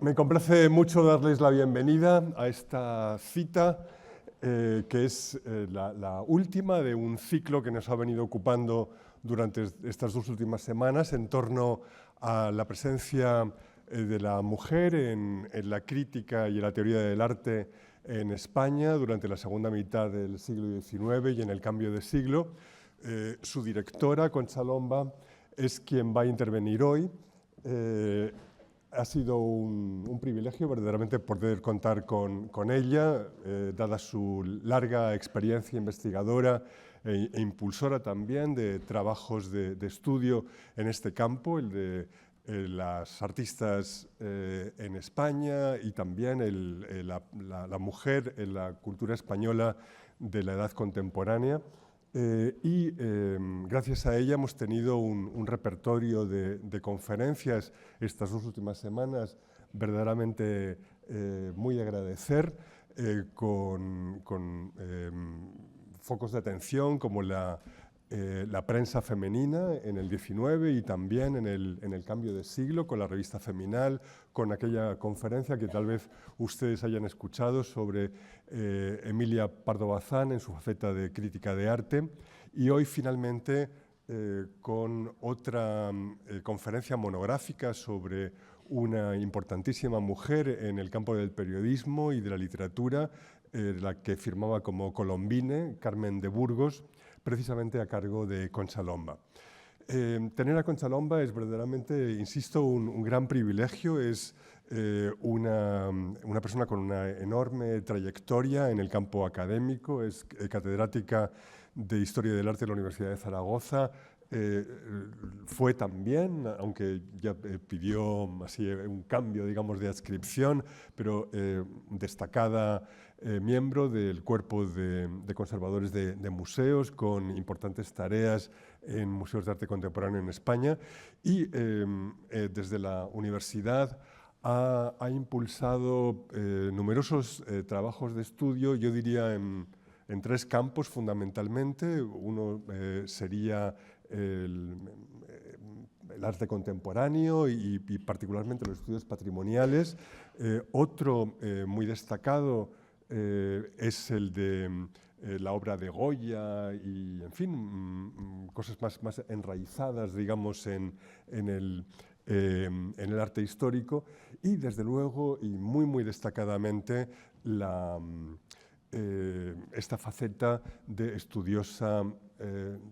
Me complace mucho darles la bienvenida a esta cita, que es la última de un ciclo que nos ha venido ocupando durante estas 2 últimas semanas en torno a la presencia de la mujer en la crítica y en la teoría del arte en España durante la segunda mitad del siglo XIX y en el cambio de siglo. Su directora, Concha Lomba, es quien va a intervenir hoy. Ha sido un privilegio verdaderamente poder contar con ella, dada su larga experiencia investigadora e impulsora también de trabajos de estudio en este campo, el de las artistas en España y también la mujer en la cultura española de la edad contemporánea. Gracias a ella hemos tenido un repertorio de conferencias estas 2 últimas semanas verdaderamente muy de agradecer, con focos de atención como la prensa femenina en el XIX y también en el cambio de siglo, con la revista Feminal, con aquella conferencia que tal vez ustedes hayan escuchado sobre Emilia Pardo Bazán en su faceta de crítica de arte, y hoy finalmente con otra conferencia monográfica sobre una importantísima mujer en el campo del periodismo y de la literatura, la que firmaba como Colombine, Carmen de Burgos, precisamente a cargo de Concha Lomba. Tener a Concha Lomba es verdaderamente, insisto, un gran privilegio. Es una persona con una enorme trayectoria en el campo académico, es catedrática de Historia del Arte de la Universidad de Zaragoza. Fue también, aunque ya pidió así un cambio, digamos, de adscripción, pero destacada miembro del cuerpo de conservadores de museos, con importantes tareas en museos de arte contemporáneo en España, y desde la universidad ha impulsado numerosos trabajos de estudio, yo diría en 3 campos fundamentalmente. Uno sería el arte contemporáneo y particularmente los estudios patrimoniales. Otro muy destacado es el de la obra de Goya y, en fin, cosas más enraizadas, digamos, en el arte histórico. Y, desde luego, y muy destacadamente, esta faceta de estudiosa,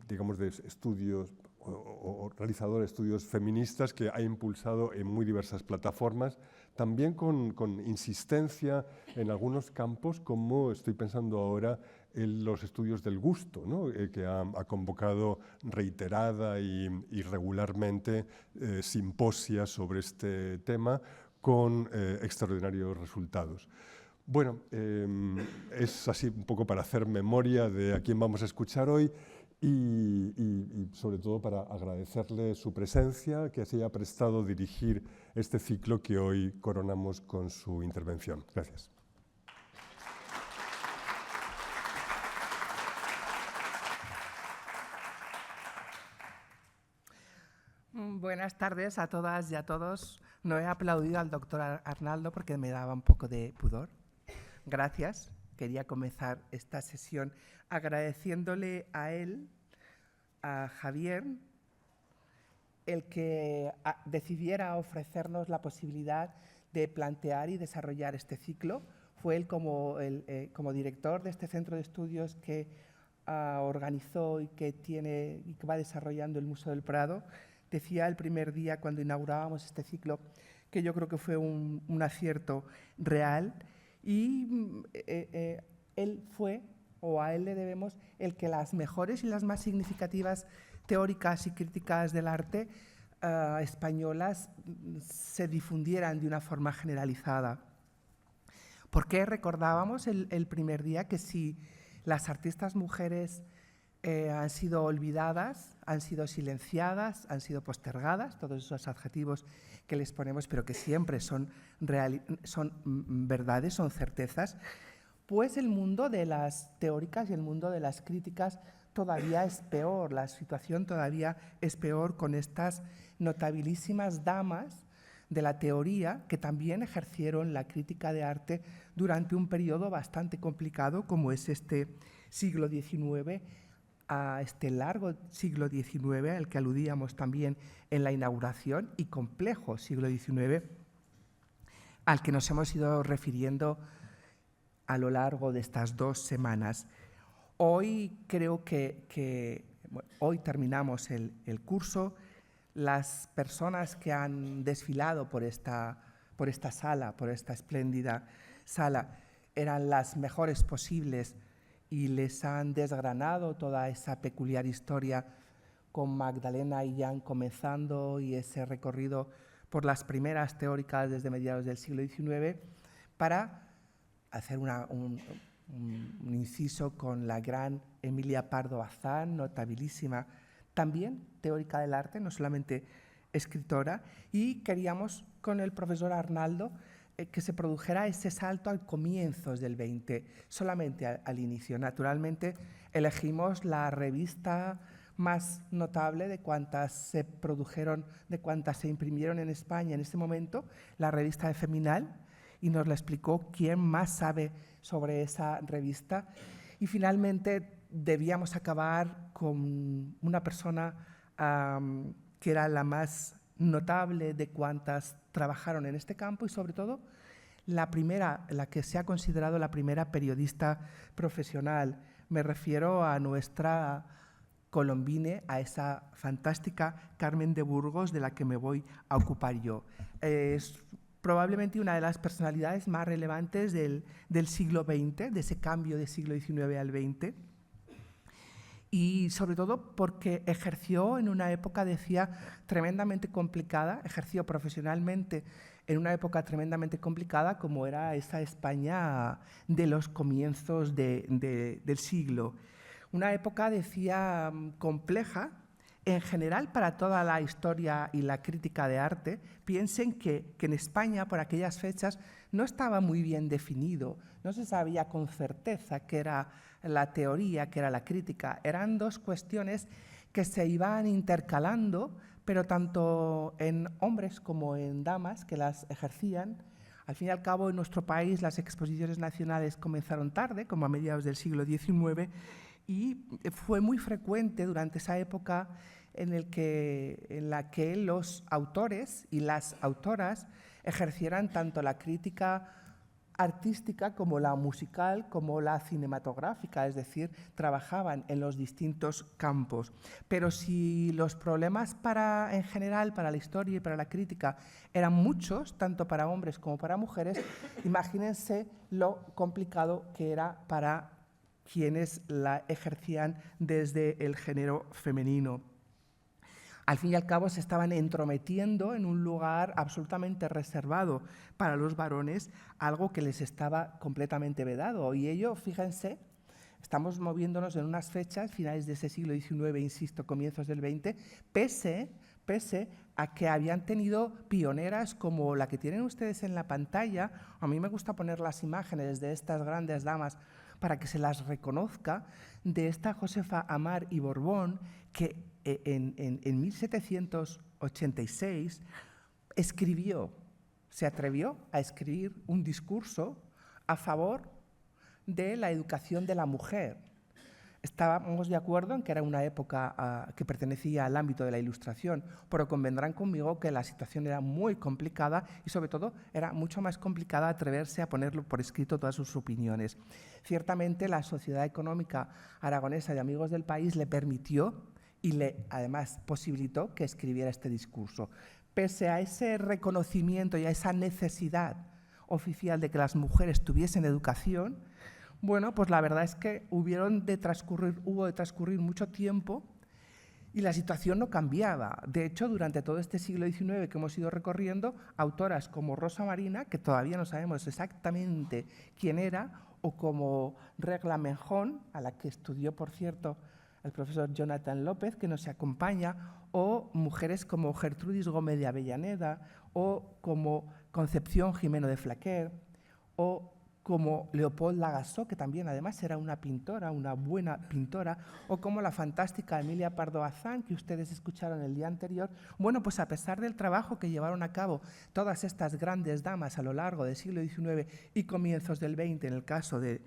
digamos, de estudios o realizadora de estudios feministas, que ha impulsado en muy diversas plataformas, también con insistencia en algunos campos, como estoy pensando ahora en los estudios del gusto, ¿no? Que ha convocado reiterada y regularmente simposios sobre este tema con extraordinarios resultados. Bueno, es así un poco para hacer memoria de a quién vamos a escuchar hoy y sobre todo para agradecerle su presencia, que se haya prestado a dirigir este ciclo que hoy coronamos con su intervención. Gracias. Buenas tardes a todas y a todos. No he aplaudido al doctor Arnaldo porque me daba un poco de pudor. Gracias. Quería comenzar esta sesión agradeciéndole a él, a Javier, el que decidiera ofrecernos la posibilidad de plantear y desarrollar este ciclo. Fue él como director de este centro de estudios que organizó y que va desarrollando el Museo del Prado. Decía el primer día cuando inaugurábamos este ciclo que yo creo que fue un acierto real, y él fue, o a él le debemos, el que las mejores y las más significativas teóricas y críticas del arte españolas se difundieran de una forma generalizada. ¿Por qué recordábamos el primer día que si las artistas mujeres han sido olvidadas, han sido silenciadas, han sido postergadas, todos esos adjetivos que les ponemos, pero que siempre son verdades, son certezas? Pues el mundo de las teóricas y el mundo de las críticas todavía es peor, la situación todavía es peor, con estas notabilísimas damas de la teoría, que también ejercieron la crítica de arte durante un periodo bastante complicado como es este siglo XIX, a este largo siglo XIX, al que aludíamos también en la inauguración, y complejo siglo XIX, al que nos hemos ido refiriendo a lo largo de estas 2 semanas. Hoy creo que hoy terminamos el curso. Las personas que han desfilado por esta sala, por esta espléndida sala, eran las mejores posibles y les han desgranado toda esa peculiar historia con Magdalena y Jan comenzando y ese recorrido por las primeras teóricas desde mediados del siglo XIX para hacer un inciso con la gran Emilia Pardo Bazán, notabilísima, también teórica del arte, no solamente escritora, y queríamos con el profesor Arnaldo que se produjera ese salto al comienzos del 20, solamente al inicio. Naturalmente elegimos la revista más notable de cuantas se produjeron, de cuantas se imprimieron en España en ese momento, la revista de Feminal, y nos la explicó quién más sabe sobre esa revista. Y finalmente debíamos acabar con una persona que era la más notable de cuantas trabajaron en este campo y sobre todo la que se ha considerado la primera periodista profesional. Me refiero a nuestra colombine, a esa fantástica Carmen de Burgos de la que me voy a ocupar yo. Es probablemente una de las personalidades más relevantes del siglo XX, de ese cambio del siglo XIX al XX, y sobre todo porque ejerció en una época, decía, tremendamente complicada, ejerció profesionalmente en una época tremendamente complicada como era esa España de los comienzos del siglo. Una época, decía, compleja, en general para toda la historia y la crítica de arte. Piensen que en España, por aquellas fechas, no estaba muy bien definido, no se sabía con certeza qué era la teoría, qué era la crítica. Eran 2 cuestiones que se iban intercalando, pero tanto en hombres como en damas que las ejercían. Al fin y al cabo, en nuestro país las exposiciones nacionales comenzaron tarde, como a mediados del siglo XIX, y fue muy frecuente durante esa época en la que los autores y las autoras ejercieran tanto la crítica artística como la musical, como la cinematográfica, es decir, trabajaban en los distintos campos. Pero si los problemas en general para la historia y para la crítica eran muchos, tanto para hombres como para mujeres, imagínense lo complicado que era para quienes la ejercían desde el género femenino. Al fin y al cabo se estaban entrometiendo en un lugar absolutamente reservado para los varones, algo que les estaba completamente vedado. Y ello, fíjense, estamos moviéndonos en unas fechas, finales de ese siglo XIX, insisto, comienzos del XX, pese a que habían tenido pioneras como la que tienen ustedes en la pantalla. A mí me gusta poner las imágenes de estas grandes damas para que se las reconozca, de esta Josefa Amar y Borbón, que en 1786 se atrevió a escribir un discurso a favor de la educación de la mujer. Estábamos de acuerdo en que era una época que pertenecía al ámbito de la Ilustración, pero convendrán conmigo que la situación era muy complicada y sobre todo era mucho más complicada atreverse a ponerlo por escrito todas sus opiniones. Ciertamente la Sociedad Económica Aragonesa de Amigos del País le permitió y le además posibilitó que escribiera este discurso. Pese a ese reconocimiento y a esa necesidad oficial de que las mujeres tuviesen educación, bueno, pues la verdad es que hubo de transcurrir mucho tiempo y la situación no cambiaba. De hecho, durante todo este siglo XIX que hemos ido recorriendo, autoras como Rosa Marina, que todavía no sabemos exactamente quién era, o como Regla Menjón, a la que estudió, por cierto, el profesor Jonathan López, que nos acompaña, o mujeres como Gertrudis Gómez de Avellaneda, o como Concepción Jimeno de Flaquer, o como Léopold Lagasso, que también además era una pintora, una buena pintora, o como la fantástica Emilia Pardo Bazán, que ustedes escucharon el día anterior. Bueno, pues a pesar del trabajo que llevaron a cabo todas estas grandes damas a lo largo del siglo XIX y comienzos del XX, en el caso de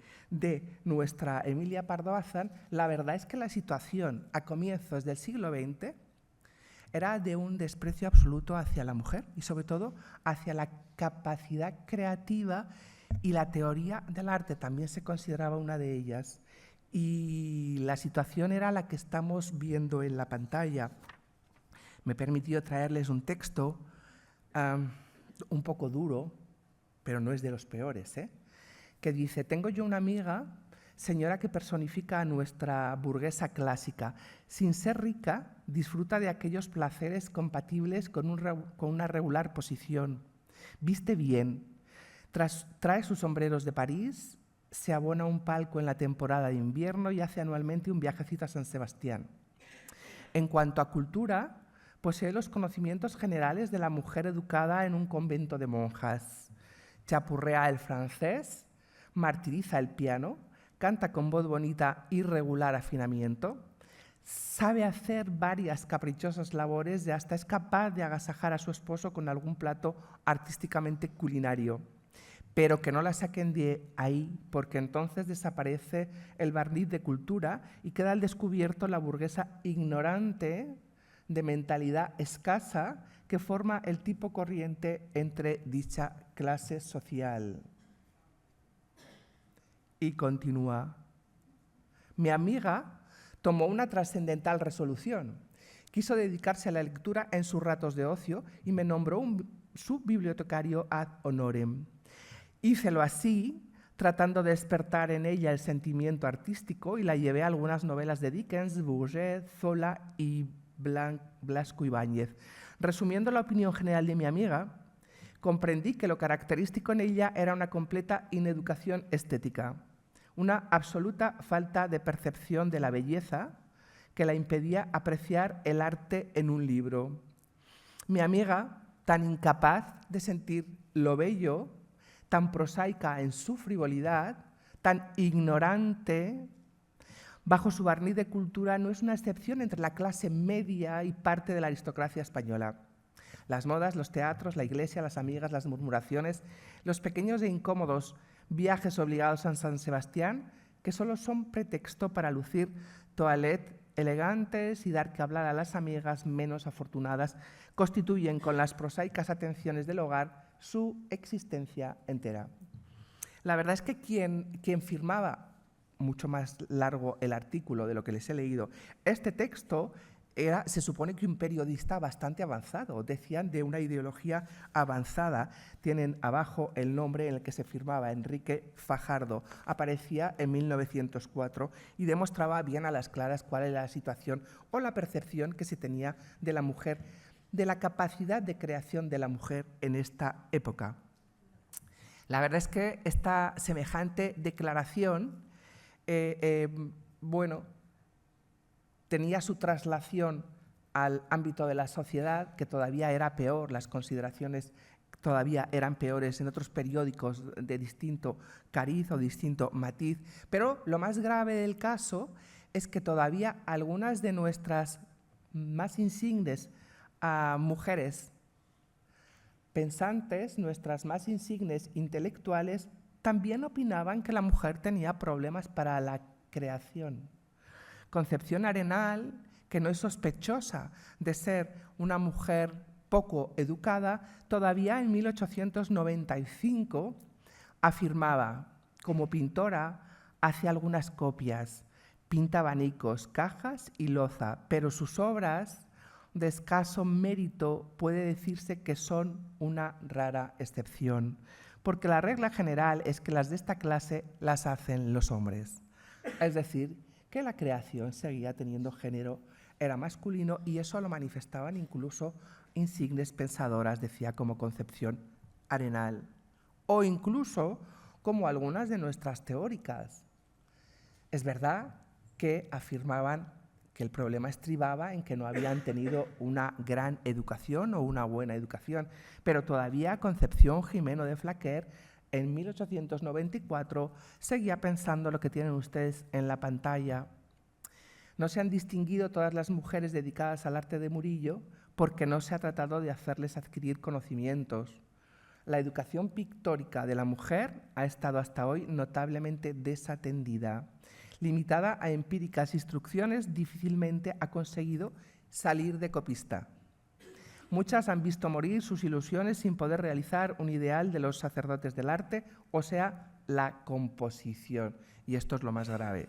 nuestra Emilia Pardo Bazán, la verdad es que la situación a comienzos del siglo XX era de un desprecio absoluto hacia la mujer y sobre todo hacia la capacidad creativa, y la teoría del arte también se consideraba una de ellas. Y la situación era la que estamos viendo en la pantalla. Me he permitido traerles un texto un poco duro, pero no es de los peores, que dice: tengo yo una amiga, señora que personifica a nuestra burguesa clásica. Sin ser rica, disfruta de aquellos placeres compatibles con una regular posición. Viste bien. Trae sus sombreros de París, se abona un palco en la temporada de invierno y hace anualmente un viajecito a San Sebastián. En cuanto a cultura, posee los conocimientos generales de la mujer educada en un convento de monjas. Chapurrea el francés, martiriza el piano, canta con voz bonita y regular afinamiento, sabe hacer varias caprichosas labores y hasta es capaz de agasajar a su esposo con algún plato artísticamente culinario. Pero que no la saquen de ahí, porque entonces desaparece el barniz de cultura y queda al descubierto la burguesa ignorante de mentalidad escasa que forma el tipo corriente entre dicha clase social. Y continúa. Mi amiga tomó una trascendental resolución. Quiso dedicarse a la lectura en sus ratos de ocio y me nombró su bibliotecario ad honorem. Hícelo así, tratando de despertar en ella el sentimiento artístico, y la llevé a algunas novelas de Dickens, Bourget, Zola y Blasco Ibáñez. Resumiendo la opinión general de mi amiga, comprendí que lo característico en ella era una completa ineducación estética, una absoluta falta de percepción de la belleza que la impedía apreciar el arte en un libro. Mi amiga, tan incapaz de sentir lo bello, tan prosaica en su frivolidad, tan ignorante, bajo su barniz de cultura, no es una excepción entre la clase media y parte de la aristocracia española. Las modas, los teatros, la iglesia, las amigas, las murmuraciones, los pequeños e incómodos viajes obligados a San Sebastián, que solo son pretexto para lucir toilette elegantes y dar que hablar a las amigas menos afortunadas, constituyen con las prosaicas atenciones del hogar su existencia entera. La verdad es que quien firmaba, mucho más largo el artículo de lo que les he leído, este texto se supone que un periodista bastante avanzado, decían de una ideología avanzada. Tienen abajo el nombre en el que se firmaba, Enrique Fajardo. Aparecía en 1904 y demostraba bien a las claras cuál era la situación o la percepción que se tenía de la mujer, de la capacidad de creación de la mujer en esta época. La verdad es que esta semejante declaración, tenía su traslación al ámbito de la sociedad, que todavía era peor, las consideraciones todavía eran peores en otros periódicos de distinto cariz o distinto matiz, pero lo más grave del caso es que todavía algunas de nuestras más insignes mujeres pensantes, nuestras más insignes intelectuales, también opinaban que la mujer tenía problemas para la creación. Concepción Arenal, que no es sospechosa de ser una mujer poco educada, todavía en 1895 afirmaba: como pintora hace algunas copias, pinta abanicos, cajas y loza, pero sus obras de escaso mérito puede decirse que son una rara excepción, porque la regla general es que las de esta clase las hacen los hombres. Es decir, que la creación seguía teniendo género, era masculino, y eso lo manifestaban incluso insignes pensadoras, decía, como Concepción Arenal, o incluso como algunas de nuestras teóricas. Es verdad que afirmaban que el problema estribaba en que no habían tenido una gran educación o una buena educación, pero todavía Concepción Jimeno de Flaquer en 1894 seguía pensando lo que tienen ustedes en la pantalla. No se han distinguido todas las mujeres dedicadas al arte de Murillo porque no se ha tratado de hacerles adquirir conocimientos. La educación pictórica de la mujer ha estado hasta hoy notablemente desatendida. Limitada a empíricas instrucciones, difícilmente ha conseguido salir de copista. Muchas han visto morir sus ilusiones sin poder realizar un ideal de los sacerdotes del arte, o sea, la composición. Y esto es lo más grave.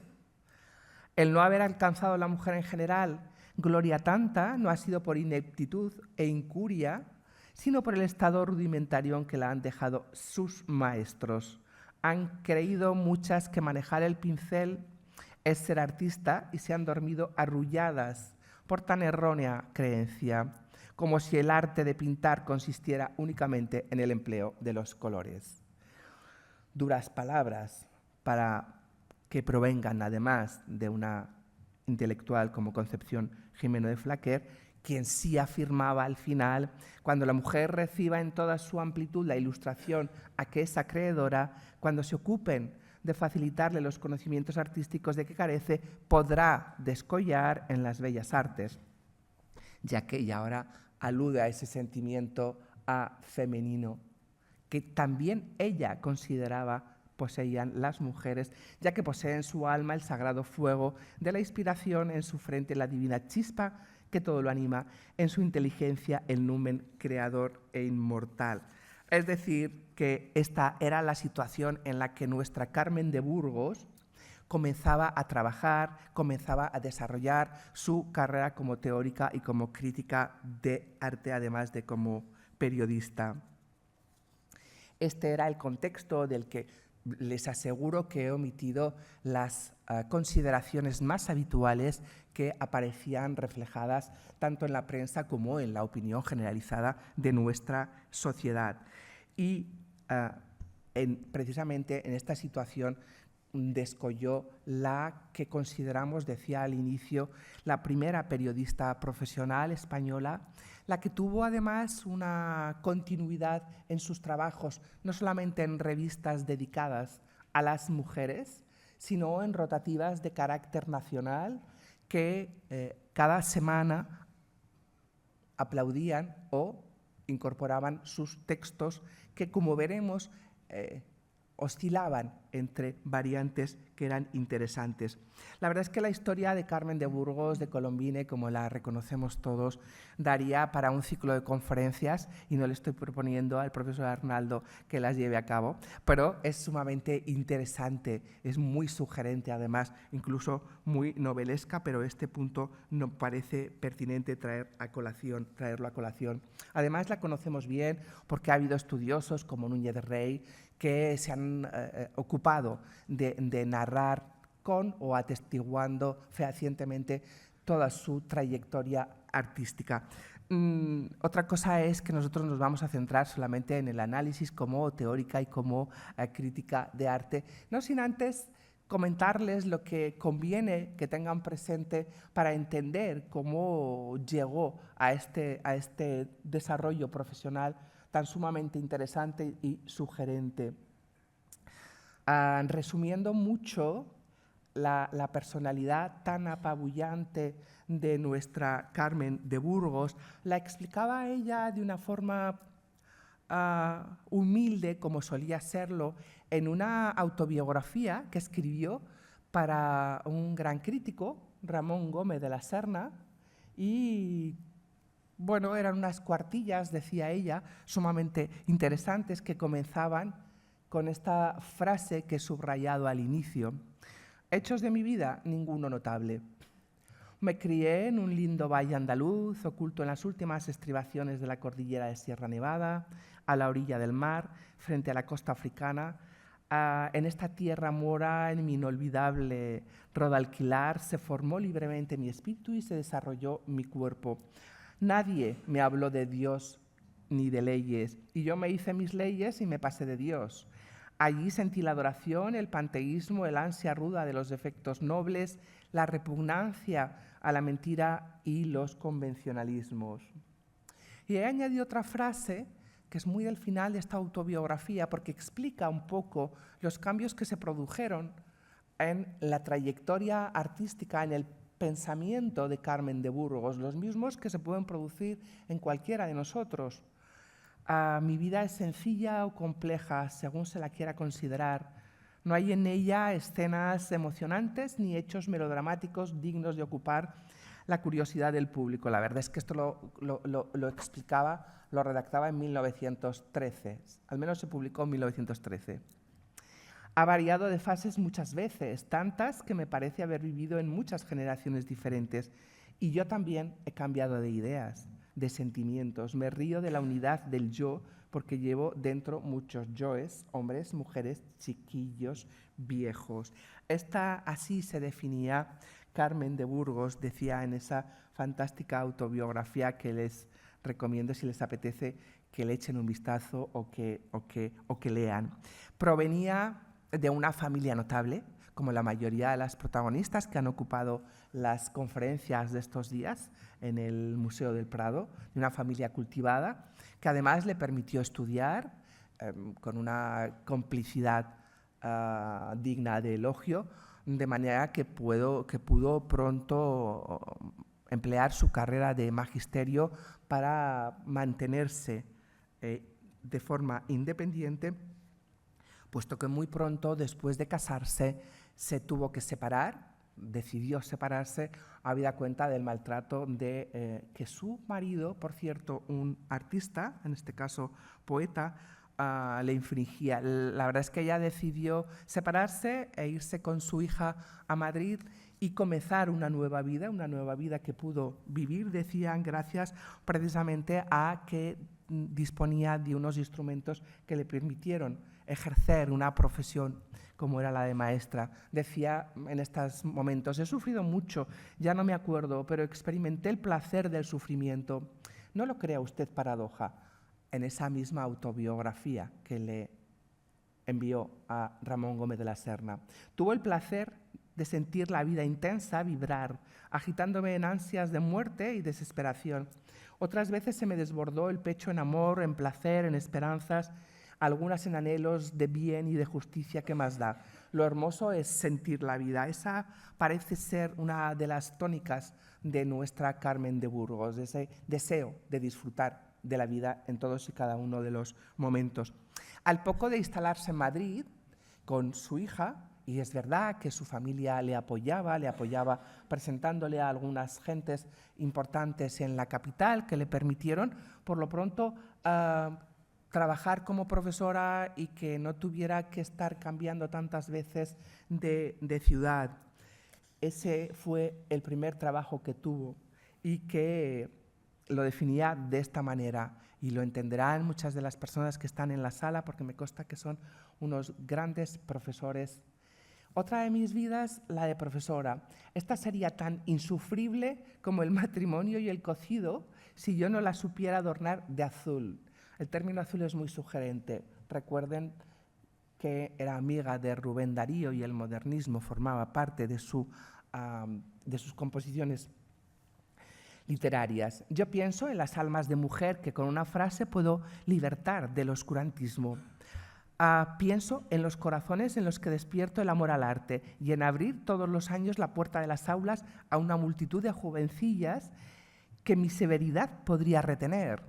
El no haber alcanzado a la mujer en general gloria tanta no ha sido por ineptitud e incuria, sino por el estado rudimentario en que la han dejado sus maestros. Han creído muchas que manejar el pincel es ser artista y se han dormido arrulladas por tan errónea creencia, como si el arte de pintar consistiera únicamente en el empleo de los colores. Duras palabras para que provengan además de una intelectual como Concepción Gimeno de Flaquer, quien sí afirmaba al final: cuando la mujer reciba en toda su amplitud la ilustración a que es acreedora, cuando se ocupen de facilitarle los conocimientos artísticos de que carece, podrá descollar en las bellas artes, ya que ella ahora alude a ese sentimiento femenino que también ella consideraba poseían las mujeres, ya que poseen en su alma el sagrado fuego de la inspiración, en su frente la divina chispa que todo lo anima, en su inteligencia el numen creador e inmortal. Es decir, que esta era la situación en la que nuestra Carmen de Burgos comenzaba a trabajar, comenzaba a desarrollar su carrera como teórica y como crítica de arte, además de como periodista. Este era el contexto del que les aseguro que he omitido las consideraciones más habituales que aparecían reflejadas tanto en la prensa como en la opinión generalizada de nuestra sociedad. Y precisamente en esta situación descolló la que consideramos, decía al inicio, la primera periodista profesional española, la que tuvo además una continuidad en sus trabajos, no solamente en revistas dedicadas a las mujeres, sino en rotativas de carácter nacional que cada semana aplaudían o incorporaban sus textos que, como veremos, oscilaban entre variantes que eran interesantes. La verdad es que la historia de Carmen de Burgos, de Colombine, como la reconocemos todos, daría para un ciclo de conferencias, y no le estoy proponiendo al profesor Arnaldo que las lleve a cabo, pero es sumamente interesante, es muy sugerente además, incluso muy novelesca, pero este punto no parece pertinente traerlo a colación. Además la conocemos bien porque ha habido estudiosos como Núñez de Rey que se han ocupado de narrar con o atestiguando fehacientemente toda su trayectoria artística. Otra cosa es que nosotros nos vamos a centrar solamente en el análisis como teórica y como crítica de arte, no sin antes comentarles lo que conviene que tengan presente para entender cómo llegó a este desarrollo profesional tan sumamente interesante y sugerente. Resumiendo mucho la personalidad tan apabullante de nuestra Carmen de Burgos, la explicaba ella de una forma humilde, como solía serlo, en una autobiografía que escribió para un gran crítico, Ramón Gómez de la Serna, y bueno, eran unas cuartillas, decía ella, sumamente interesantes, que comenzaban con esta frase que he subrayado al inicio: hechos de mi vida, ninguno notable. Me crié en un lindo valle andaluz, oculto en las últimas estribaciones de la cordillera de Sierra Nevada, a la orilla del mar, frente a la costa africana. En esta tierra mora, en mi inolvidable rodalquilar, se formó libremente mi espíritu y se desarrolló mi cuerpo. Nadie me habló de Dios ni de leyes, y yo me hice mis leyes y me pasé de Dios. Allí sentí la adoración, el panteísmo, el ansia ruda de los defectos nobles, la repugnancia a la mentira y los convencionalismos. Y he añadido otra frase que es muy del final de esta autobiografía, porque explica un poco los cambios que se produjeron en la trayectoria artística, en el pensamiento de Carmen de Burgos, los mismos que se pueden producir en cualquiera de nosotros. Mi vida es sencilla o compleja, según se la quiera considerar. No hay en ella escenas emocionantes ni hechos melodramáticos dignos de ocupar la curiosidad del público. La verdad es que esto lo explicaba, lo redactaba en 1913, al menos se publicó en 1913. Ha variado de fases muchas veces, tantas que me parece haber vivido en muchas generaciones diferentes. Y yo también he cambiado de ideas, de sentimientos. Me río de la unidad del yo porque llevo dentro muchos yoes, hombres, mujeres, chiquillos, viejos. Así se definía Carmen de Burgos, decía en esa fantástica autobiografía que les recomiendo si les apetece que le echen un vistazo o que lean. Provenía de una familia notable, como la mayoría de las protagonistas que han ocupado las conferencias de estos días en el Museo del Prado, de una familia cultivada, que además le permitió estudiar con una complicidad digna de elogio, de manera que pudo pronto emplear su carrera de magisterio para mantenerse de forma independiente, puesto que muy pronto, después de casarse, se tuvo que separar, decidió separarse, habida cuenta del maltrato que su marido, por cierto, un artista, en este caso poeta, le infringía. La verdad es que ella decidió separarse e irse con su hija a Madrid y comenzar una nueva vida que pudo vivir, decían, gracias precisamente a que disponía de unos instrumentos que le permitieron ejercer una profesión como era la de maestra. Decía en estos momentos, he sufrido mucho, ya no me acuerdo, pero experimenté el placer del sufrimiento. No lo crea usted paradoja. En esa misma autobiografía que le envió a Ramón Gómez de la Serna. Tuvo el placer de sentir la vida intensa, vibrar, agitándome en ansias de muerte y desesperación. Otras veces se me desbordó el pecho en amor, en placer, en esperanzas, algunas en anhelos de bien y de justicia. ¿Qué más da? Lo hermoso es sentir la vida. Esa parece ser una de las tónicas de nuestra Carmen de Burgos, ese deseo de disfrutar de la vida en todos y cada uno de los momentos. Al poco de instalarse en Madrid con su hija, y es verdad que su familia le apoyaba presentándole a algunas gentes importantes en la capital que le permitieron, por lo pronto, trabajar como profesora y que no tuviera que estar cambiando tantas veces de ciudad. Ese fue el primer trabajo que tuvo y que lo definía de esta manera, y lo entenderán muchas de las personas que están en la sala porque me consta que son unos grandes profesores. Otra de mis vidas, la de profesora. Esta sería tan insufrible como el matrimonio y el cocido si yo no la supiera adornar de azul. El término azul es muy sugerente. Recuerden que era amiga de Rubén Darío y el modernismo formaba parte de sus composiciones literarias. Yo pienso en las almas de mujer que con una frase puedo libertar del oscurantismo. Pienso en los corazones en los que despierto el amor al arte y en abrir todos los años la puerta de las aulas a una multitud de jovencillas que mi severidad podría retener,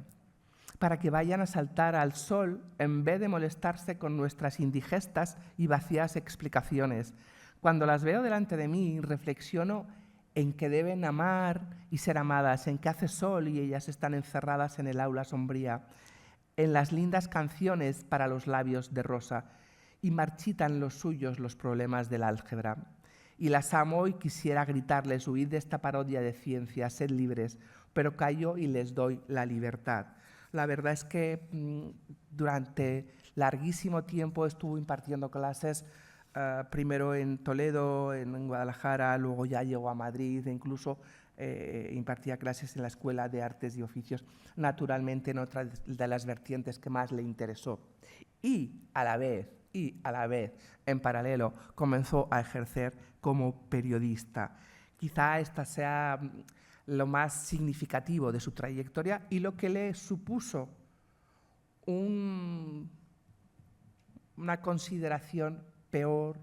para que vayan a saltar al sol en vez de molestarse con nuestras indigestas y vacías explicaciones. Cuando las veo delante de mí, reflexiono en que deben amar y ser amadas, en que hace sol y ellas están encerradas en el aula sombría, en las lindas canciones para los labios de rosa, y marchitan los suyos los problemas del álgebra. Y las amo y quisiera gritarles, huid de esta parodia de ciencia, sed libres, pero callo y les doy la libertad. La verdad es que durante larguísimo tiempo estuvo impartiendo clases, primero en Toledo, en Guadalajara, luego ya llegó a Madrid, e incluso impartía clases en la Escuela de Artes y Oficios, naturalmente en otra de las vertientes que más le interesó. Y a la vez, en paralelo, comenzó a ejercer como periodista. Quizá esta sea lo más significativo de su trayectoria y lo que le supuso una consideración peor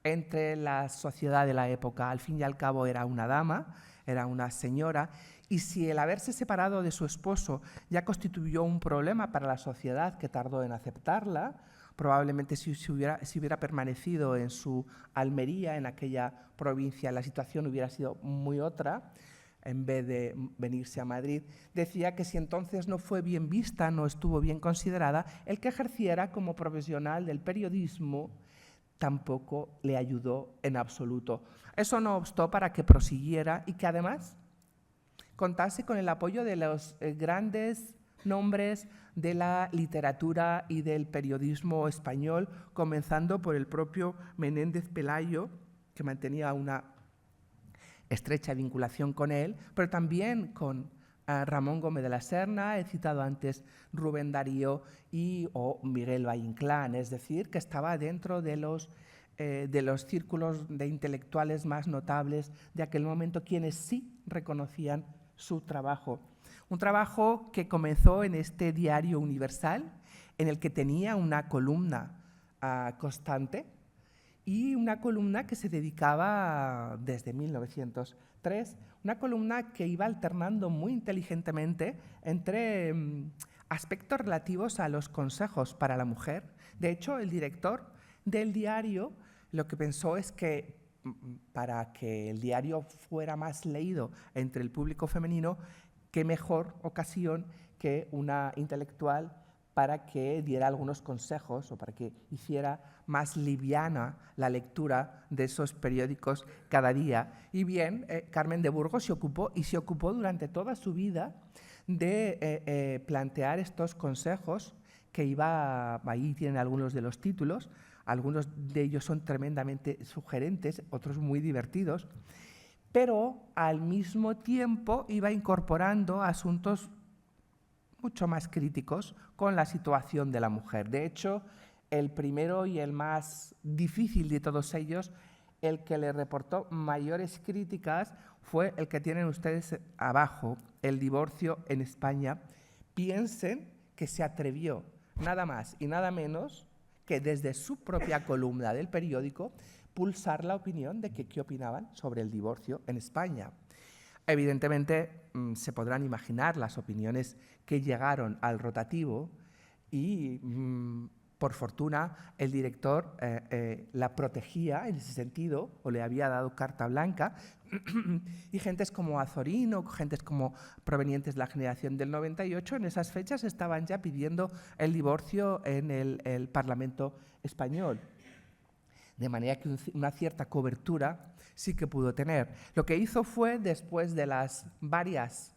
entre la sociedad de la época. Al fin y al cabo era una dama, era una señora, y si el haberse separado de su esposo ya constituyó un problema para la sociedad que tardó en aceptarla, probablemente si hubiera permanecido en su Almería, en aquella provincia, la situación hubiera sido muy otra, en vez de venirse a Madrid. Decía que si entonces no fue bien vista, no estuvo bien considerada, el que ejerciera como profesional del periodismo tampoco le ayudó en absoluto. Eso no obstó para que prosiguiera y que además contase con el apoyo de los grandes nombres de la literatura y del periodismo español, comenzando por el propio Menéndez Pelayo, que mantenía una estrecha vinculación con él, pero también con Ramón Gómez de la Serna, he citado antes Rubén Darío o Miguel Valle Inclán, es decir, que estaba dentro de los círculos de intelectuales más notables de aquel momento, quienes sí reconocían su trabajo. Un trabajo que comenzó en este diario Universal, en el que tenía una columna constante y una columna que se dedicaba desde 1903, una columna que iba alternando muy inteligentemente entre aspectos relativos a los consejos para la mujer. De hecho, el director del diario lo que pensó es que para que el diario fuera más leído entre el público femenino, qué mejor ocasión que una intelectual para que diera algunos consejos o para que hiciera más liviana la lectura de esos periódicos cada día. Y bien, Carmen de Burgos se ocupó durante toda su vida de plantear estos consejos que ahí tienen algunos de los títulos, algunos de ellos son tremendamente sugerentes, otros muy divertidos, pero al mismo tiempo iba incorporando asuntos mucho más críticos con la situación de la mujer. De hecho, el primero y el más difícil de todos ellos, el que le reportó mayores críticas, fue el que tienen ustedes abajo, el divorcio en España. Piensen que se atrevió nada más y nada menos que desde su propia columna del periódico pulsar la opinión de que qué opinaban sobre el divorcio en España. Evidentemente, se podrán imaginar las opiniones que llegaron al rotativo y, por fortuna, el director la protegía en ese sentido o le había dado carta blanca y gentes como Azorín o gentes como provenientes de la generación del 98 en esas fechas estaban ya pidiendo el divorcio en el Parlamento español. De manera que una cierta cobertura sí que pudo tener. Lo que hizo fue, después de las varias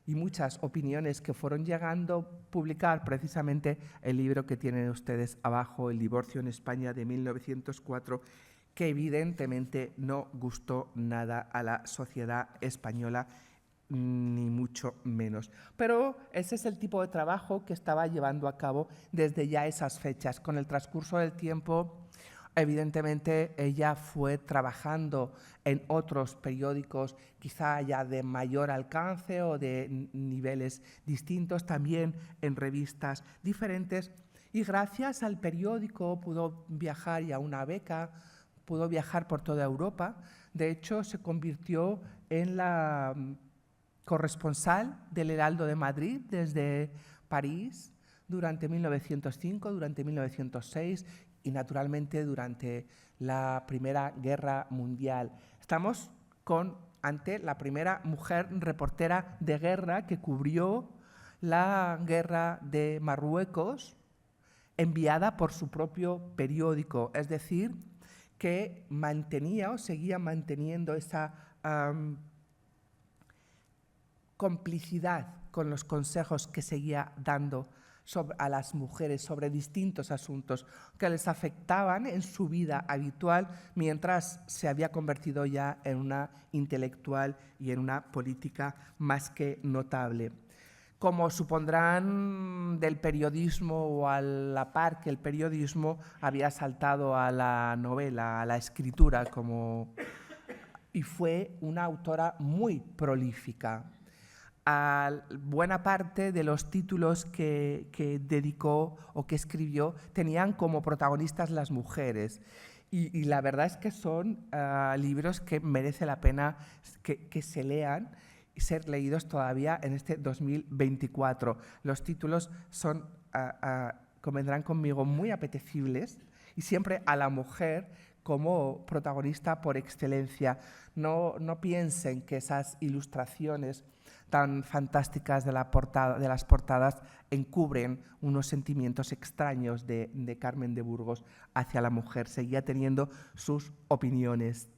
y muchas opiniones que fueron llegando, publicar precisamente el libro que tienen ustedes abajo, El divorcio en España de 1904, que evidentemente no gustó nada a la sociedad española, ni mucho menos. Pero ese es el tipo de trabajo que estaba llevando a cabo desde ya esas fechas. Con el transcurso del tiempo, evidentemente, ella fue trabajando en otros periódicos, quizá ya de mayor alcance o de niveles distintos, también en revistas diferentes, y gracias al periódico pudo viajar y a una beca, pudo viajar por toda Europa. De hecho, se convirtió en la corresponsal del Heraldo de Madrid desde París durante 1905, durante 1906, y naturalmente durante la Primera Guerra Mundial. Estamos ante la primera mujer reportera de guerra que cubrió la guerra de Marruecos, enviada por su propio periódico, es decir, que mantenía o seguía manteniendo esa complicidad con los consejos que seguía dando a las mujeres sobre distintos asuntos que les afectaban en su vida habitual, mientras se había convertido ya en una intelectual y en una política más que notable. Como supondrán del periodismo o a la par que el periodismo había saltado a la novela, a la escritura, y fue una autora muy prolífica. buena parte de los títulos que dedicó o que escribió tenían como protagonistas las mujeres. Y la verdad es que son libros que merece la pena que se lean y ser leídos todavía en este 2024. Los títulos son, convendrán conmigo, muy apetecibles y siempre a la mujer como protagonista por excelencia. No piensen que esas ilustraciones tan fantásticas de las portadas encubren unos sentimientos extraños de Carmen de Burgos hacia la mujer. Seguía teniendo sus opiniones.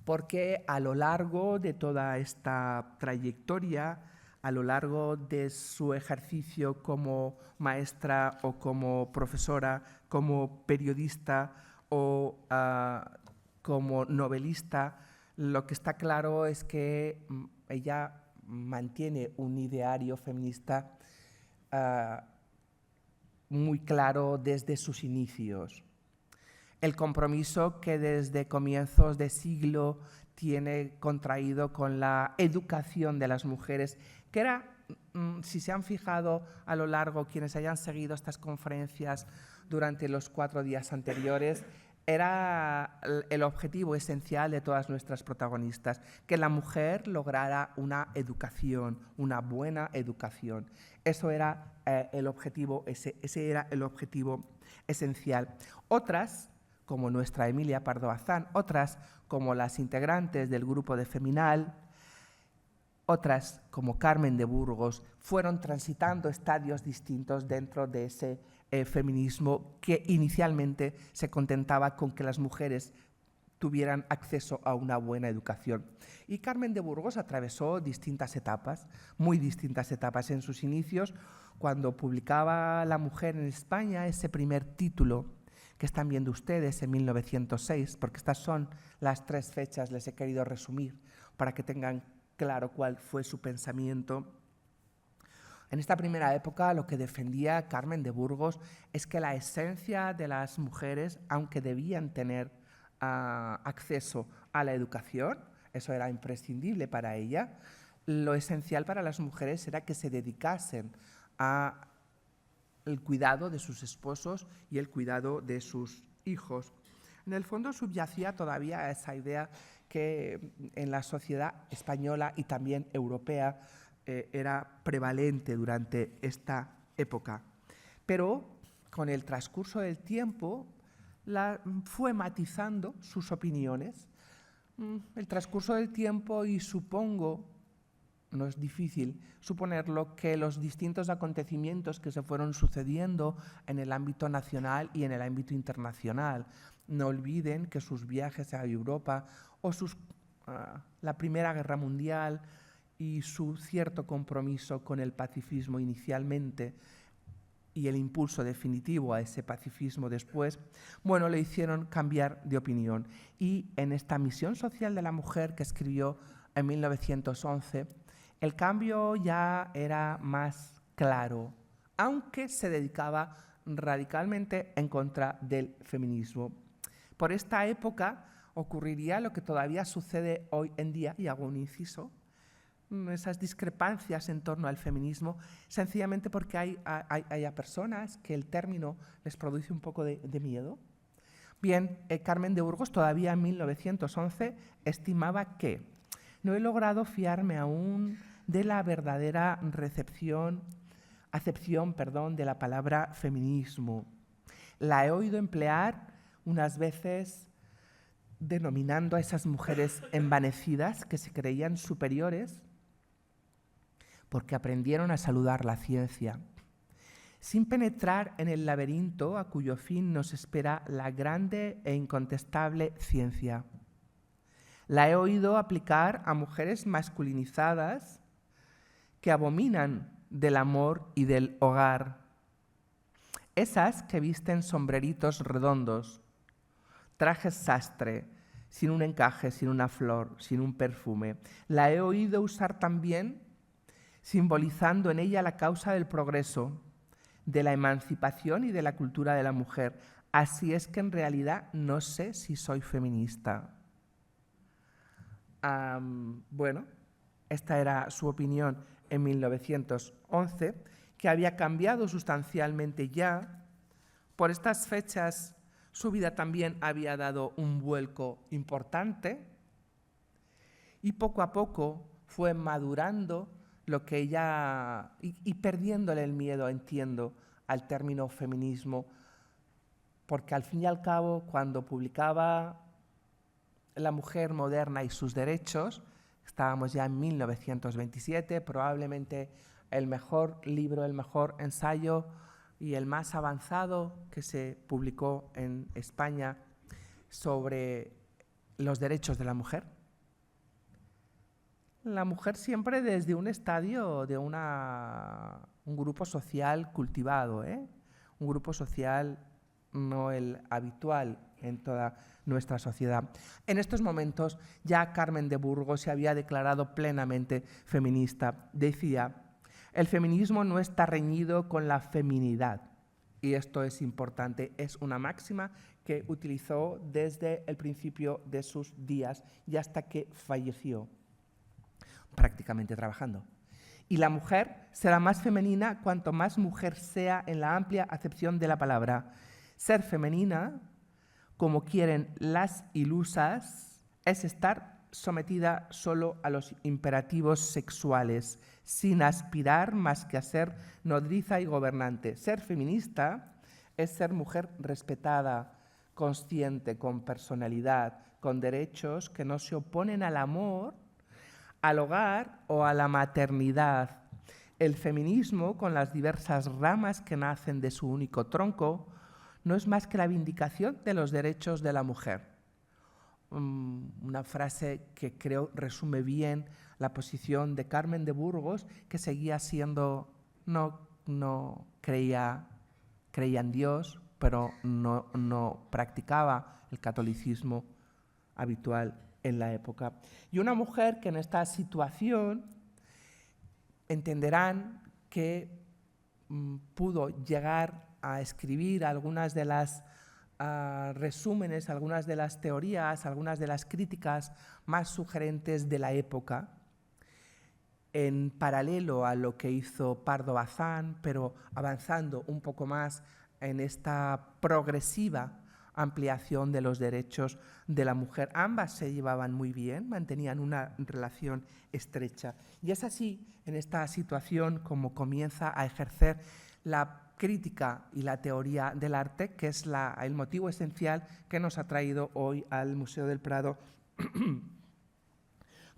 Porque a lo largo de toda esta trayectoria, a lo largo de su ejercicio como maestra o como profesora, como periodista o como novelista, lo que está claro es que ella mantiene un ideario feminista muy claro desde sus inicios. El compromiso que desde comienzos de siglo tiene contraído con la educación de las mujeres, que era, si se han fijado a lo largo, quienes hayan seguido estas conferencias durante los 4 días anteriores, era el objetivo esencial de todas nuestras protagonistas, que la mujer lograra una educación, una buena educación. Eso era el objetivo, ese era el objetivo esencial. Otras, como nuestra Emilia Pardo Bazán, otras como las integrantes del grupo de Feminal, otras como Carmen de Burgos, fueron transitando estadios distintos dentro de ese feminismo que inicialmente se contentaba con que las mujeres tuvieran acceso a una buena educación. Y Carmen de Burgos atravesó distintas etapas, muy distintas etapas en sus inicios, cuando publicaba La mujer en España, ese primer título que están viendo ustedes en 1906, porque estas son las 3 fechas, les he querido resumir para que tengan claro cuál fue su pensamiento. En esta primera época lo que defendía Carmen de Burgos es que la esencia de las mujeres, aunque debían tener acceso a la educación, eso era imprescindible para ella, lo esencial para las mujeres era que se dedicasen al cuidado de sus esposos y el cuidado de sus hijos. En el fondo subyacía todavía esa idea que en la sociedad española y también europea era prevalente durante esta época. Pero con el transcurso del tiempo fue matizando sus opiniones. El transcurso del tiempo, y supongo, no es difícil suponerlo, que los distintos acontecimientos que se fueron sucediendo en el ámbito nacional y en el ámbito internacional. No olviden que sus viajes a Europa o la Primera Guerra Mundial y su cierto compromiso con el pacifismo inicialmente y el impulso definitivo a ese pacifismo después, bueno, le hicieron cambiar de opinión. Y en esta Misión social de la mujer que escribió en 1911, el cambio ya era más claro, aunque se dedicaba radicalmente en contra del feminismo. Por esta época ocurriría lo que todavía sucede hoy en día, y hago un inciso, esas discrepancias en torno al feminismo, sencillamente porque hay personas que el término les produce un poco de miedo. Bien, Carmen de Burgos todavía en 1911 estimaba que no he logrado fiarme aún de la verdadera acepción de la palabra feminismo. La he oído emplear unas veces denominando a esas mujeres envanecidas que se creían superiores porque aprendieron a saludar la ciencia, sin penetrar en el laberinto a cuyo fin nos espera la grande e incontestable ciencia. La he oído aplicar a mujeres masculinizadas que abominan del amor y del hogar, esas que visten sombreritos redondos, trajes sastre, sin un encaje, sin una flor, sin un perfume. La he oído usar también simbolizando en ella la causa del progreso, de la emancipación y de la cultura de la mujer. Así es que en realidad no sé si soy feminista. Bueno, esta era su opinión en 1911, que había cambiado sustancialmente ya. Por estas fechas su vida también había dado un vuelco importante y poco a poco fue madurando lo que ella, y perdiéndole el miedo, entiendo, al término feminismo, porque al fin y al cabo, cuando publicaba La mujer moderna y sus derechos, estábamos ya en 1927, probablemente el mejor libro, el mejor ensayo y el más avanzado que se publicó en España sobre los derechos de la mujer. La mujer siempre desde un estadio de un grupo social cultivado, un grupo social no el habitual en toda nuestra sociedad. En estos momentos ya Carmen de Burgos se había declarado plenamente feminista. Decía: el feminismo no está reñido con la feminidad. Y esto es importante, es una máxima que utilizó desde el principio de sus días y hasta que falleció, prácticamente trabajando. Y la mujer será más femenina cuanto más mujer sea en la amplia acepción de la palabra. Ser femenina, como quieren las ilusas, es estar sometida solo a los imperativos sexuales, sin aspirar más que a ser nodriza y gobernante. Ser feminista es ser mujer respetada, consciente, con personalidad, con derechos que no se oponen al amor, al hogar o a la maternidad. El feminismo, con las diversas ramas que nacen de su único tronco, no es más que la vindicación de los derechos de la mujer. Una frase que creo resume bien la posición de Carmen de Burgos, que seguía siendo, no creía en Dios, pero no practicaba el catolicismo habitual en la época. Y una mujer que en esta situación entenderán que pudo llegar a escribir algunas de las resúmenes, algunas de las teorías, algunas de las críticas más sugerentes de la época, en paralelo a lo que hizo Pardo Bazán, pero avanzando un poco más en esta progresiva ampliación de los derechos de la mujer. Ambas se llevaban muy bien, mantenían una relación estrecha. Y es así, en esta situación, como comienza a ejercer la crítica y la teoría del arte, que es el motivo esencial que nos ha traído hoy al Museo del Prado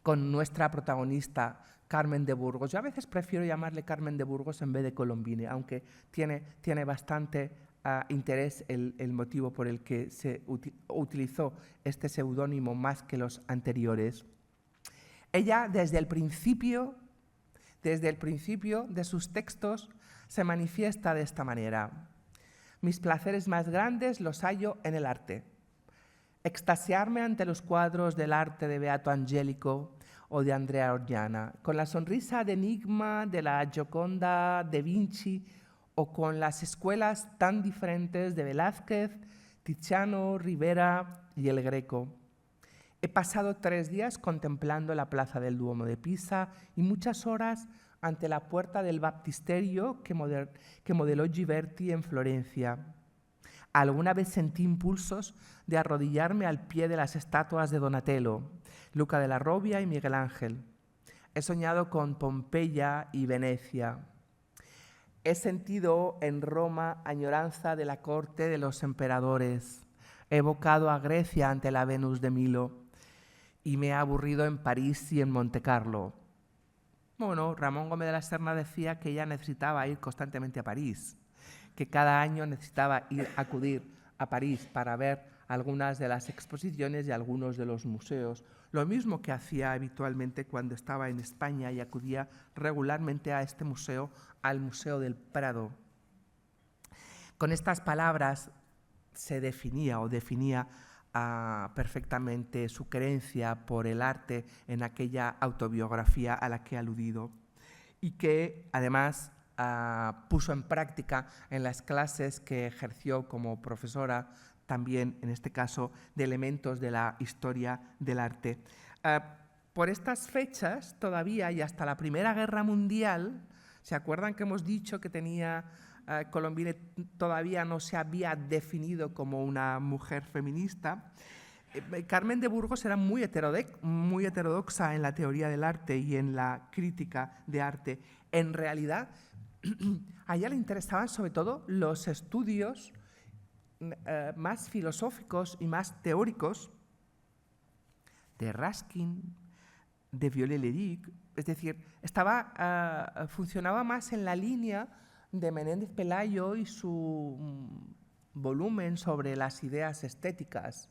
con nuestra protagonista Carmen de Burgos. Yo a veces prefiero llamarle Carmen de Burgos en vez de Colombine, aunque tiene bastante interés el motivo por el que se utilizó este seudónimo más que los anteriores. Ella, desde el principio de sus textos, se manifiesta de esta manera: mis placeres más grandes los hallo en el arte. Extasiarme ante los cuadros del arte de Beato Angélico o de Andrea Orellana, con la sonrisa de enigma de la Gioconda de Vinci o con las escuelas tan diferentes de Velázquez, Tiziano, Rivera y el Greco. He pasado 3 días contemplando la plaza del Duomo de Pisa y muchas horas ante la puerta del baptisterio que modeló Ghiberti en Florencia. Alguna vez sentí impulsos de arrodillarme al pie de las estatuas de Donatello, Luca de la Robbia y Miguel Ángel. He soñado con Pompeya y Venecia. He sentido en Roma añoranza de la corte de los emperadores. He evocado a Grecia ante la Venus de Milo y me he aburrido en París y en Montecarlo. Bueno, Ramón Gómez de la Serna decía que ella necesitaba ir constantemente a París, que cada año necesitaba acudir a París para ver algunas de las exposiciones y algunos de los museos, lo mismo que hacía habitualmente cuando estaba en España y acudía regularmente a este museo, al Museo del Prado. Con estas palabras se definía perfectamente su creencia por el arte en aquella autobiografía a la que he aludido, y que además puso en práctica en las clases que ejerció como profesora, también en este caso de elementos de la historia del arte. Por estas fechas, todavía y hasta la Primera Guerra Mundial, ¿se acuerdan que hemos dicho que Colombine todavía no se había definido como una mujer feminista? Carmen de Burgos era muy heterodoxa en la teoría del arte y en la crítica de arte. En realidad, a ella le interesaban sobre todo los estudios más filosóficos y más teóricos de Ruskin, de Viollet-le-Duc, es decir, funcionaba más en la línea de Menéndez Pelayo y su volumen sobre las ideas estéticas.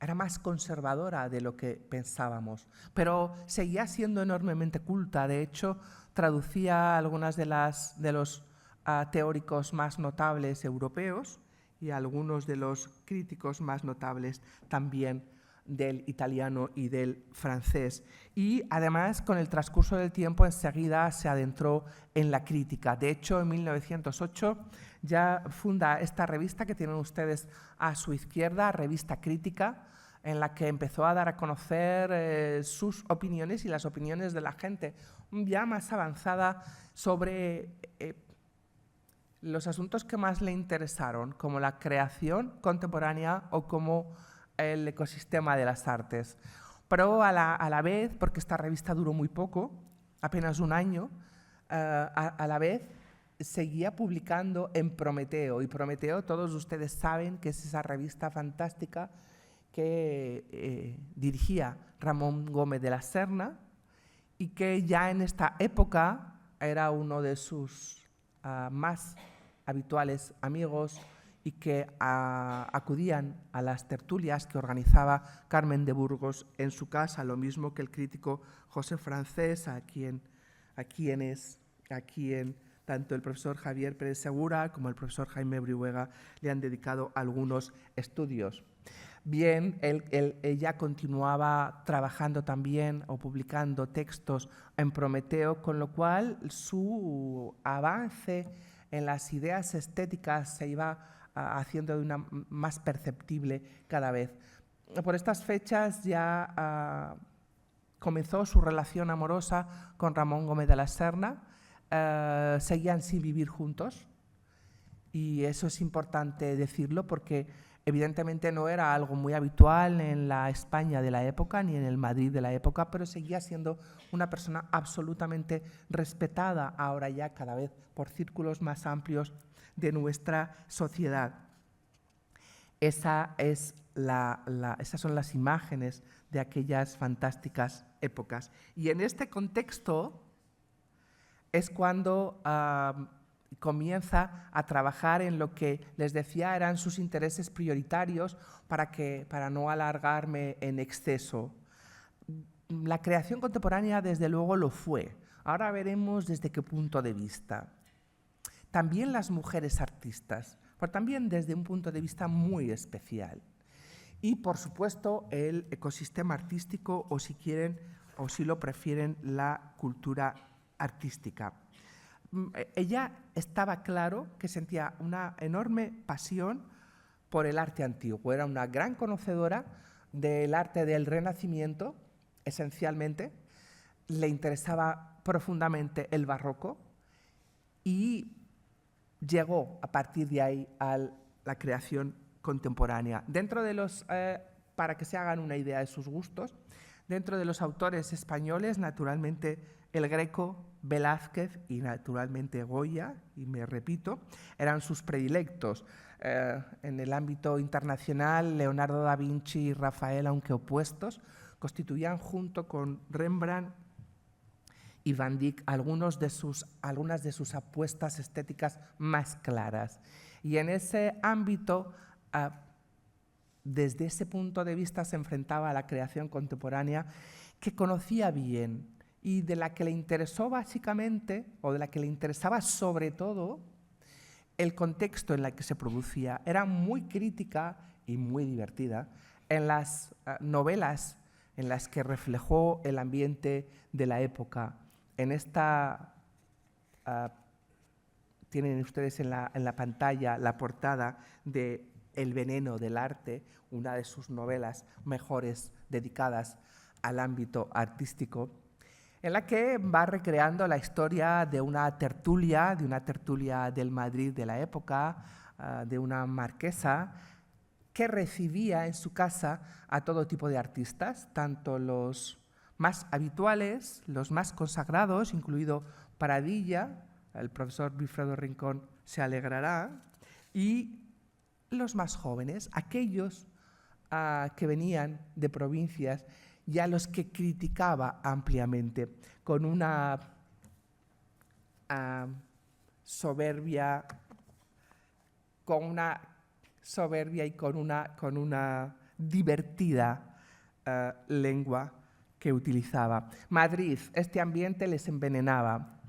Era más conservadora de lo que pensábamos, pero seguía siendo enormemente culta. De hecho, traducía algunas de los teóricos más notables europeos y algunos de los críticos más notables también del italiano y del francés. Y además, con el transcurso del tiempo, enseguida se adentró en la crítica. De hecho, en 1908 ya funda esta revista que tienen ustedes a su izquierda, Revista Crítica, en la que empezó a dar a conocer sus opiniones y las opiniones de la gente ya más avanzada sobre los asuntos que más le interesaron, como la creación contemporánea o como el ecosistema de las artes. Pero a la vez, porque esta revista duró muy poco, apenas un año, a la vez seguía publicando en Prometeo. Y Prometeo, todos ustedes saben que es esa revista fantástica que dirigía Ramón Gómez de la Serna y que ya en esta época era uno de sus más habituales amigos y que acudían a las tertulias que organizaba Carmen de Burgos en su casa, lo mismo que el crítico José Francés, a quien tanto el profesor Javier Pérez Segura como el profesor Jaime Brihuega le han dedicado algunos estudios. Bien, ella continuaba trabajando también o publicando textos en Prometeo, con lo cual su avance en las ideas estéticas se iba haciendo de una más perceptible cada vez. Por estas fechas ya comenzó su relación amorosa con Ramón Gómez de la Serna, seguían sin vivir juntos y eso es importante decirlo porque evidentemente no era algo muy habitual en la España de la época ni en el Madrid de la época, pero seguía siendo una persona absolutamente respetada ahora ya cada vez por círculos más amplios de nuestra sociedad. Esas son las imágenes de aquellas fantásticas épocas. Y en este contexto es cuando comienza a trabajar en lo que les decía eran sus intereses prioritarios para no alargarme en exceso. La creación contemporánea, desde luego, lo fue. Ahora veremos desde qué punto de vista. También las mujeres artistas, pero también desde un punto de vista muy especial. Y, por supuesto, el ecosistema artístico o, si quieren, o si lo prefieren, la cultura artística. Ella estaba claro que sentía una enorme pasión por el arte antiguo. Era una gran conocedora del arte del Renacimiento, esencialmente. Le interesaba profundamente el barroco y llegó a partir de ahí a la creación contemporánea. Para que se hagan una idea de sus gustos, dentro de los autores españoles, naturalmente el Greco, Velázquez y naturalmente Goya, y me repito, eran sus predilectos. En el ámbito internacional, Leonardo da Vinci y Rafael, aunque opuestos, constituían junto con Rembrandt y Van Dyck algunas de sus apuestas estéticas más claras. Y en ese ámbito, desde ese punto de vista, se enfrentaba a la creación contemporánea que conocía bien y de la que le interesó básicamente, o de la que le interesaba sobre todo, el contexto en el que se producía. Era muy crítica y muy divertida en las novelas en las que reflejó el ambiente de la época. En esta, tienen ustedes en la pantalla la portada de El veneno del arte, una de sus novelas mejores dedicadas al ámbito artístico, en la que va recreando la historia de una tertulia del Madrid de la época, de una marquesa que recibía en su casa a todo tipo de artistas, tanto los más habituales, los más consagrados, incluido Paradilla, el profesor Wilfredo Rincón se alegrará, y los más jóvenes, aquellos que venían de provincias y a los que criticaba ampliamente, con una soberbia y con una divertida lengua que utilizaba. Madrid, este ambiente les envenenaba.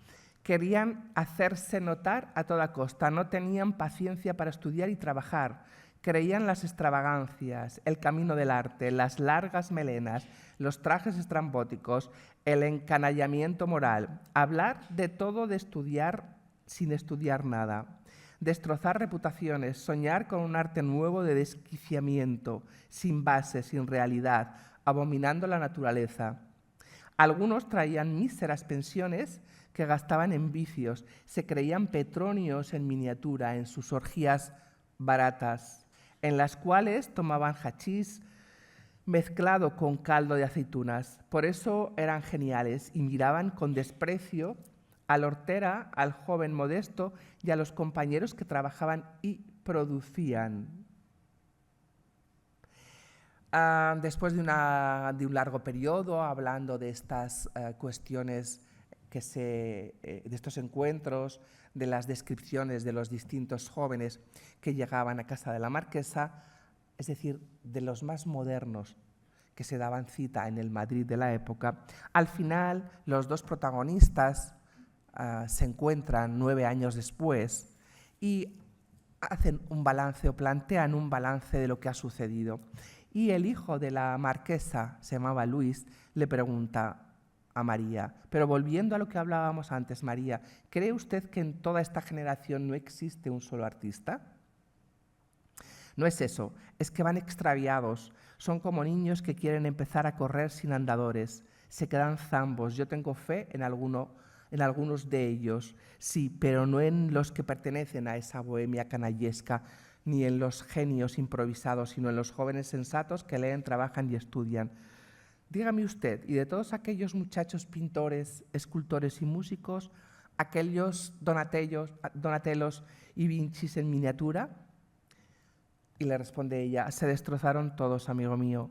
Querían hacerse notar a toda costa, no tenían paciencia para estudiar y trabajar. Creían las extravagancias, el camino del arte, las largas melenas, los trajes estrambóticos, el encanallamiento moral, hablar de todo, de estudiar sin estudiar nada, destrozar reputaciones, soñar con un arte nuevo de desquiciamiento, sin base, sin realidad, abominando la naturaleza. Algunos traían míseras pensiones que gastaban en vicios, se creían Petronios en miniatura en sus orgías baratas, en las cuales tomaban hachís mezclado con caldo de aceitunas. Por eso eran geniales y miraban con desprecio al hortera, al joven modesto y a los compañeros que trabajaban y producían. Después de un largo periodo hablando de estas cuestiones, de estos encuentros, de las descripciones de los distintos jóvenes que llegaban a casa de la marquesa, es decir, de los más modernos que se daban cita en el Madrid de la época, al final los dos protagonistas se encuentran 9 años después y hacen un balance o plantean un balance de lo que ha sucedido. Y el hijo de la marquesa, se llamaba Luis, le pregunta a María, pero volviendo a lo que hablábamos antes, María, ¿cree usted que en toda esta generación no existe un solo artista? No es eso, es que van extraviados, son como niños que quieren empezar a correr sin andadores, se quedan zambos. Yo tengo fe en algunos de ellos, sí, pero no en los que pertenecen a esa bohemia canallesca, ni en los genios improvisados, sino en los jóvenes sensatos que leen, trabajan y estudian. Dígame usted, y de todos aquellos muchachos pintores, escultores y músicos, aquellos Donatellos y Vincis en miniatura? Y le responde ella, se destrozaron todos, amigo mío.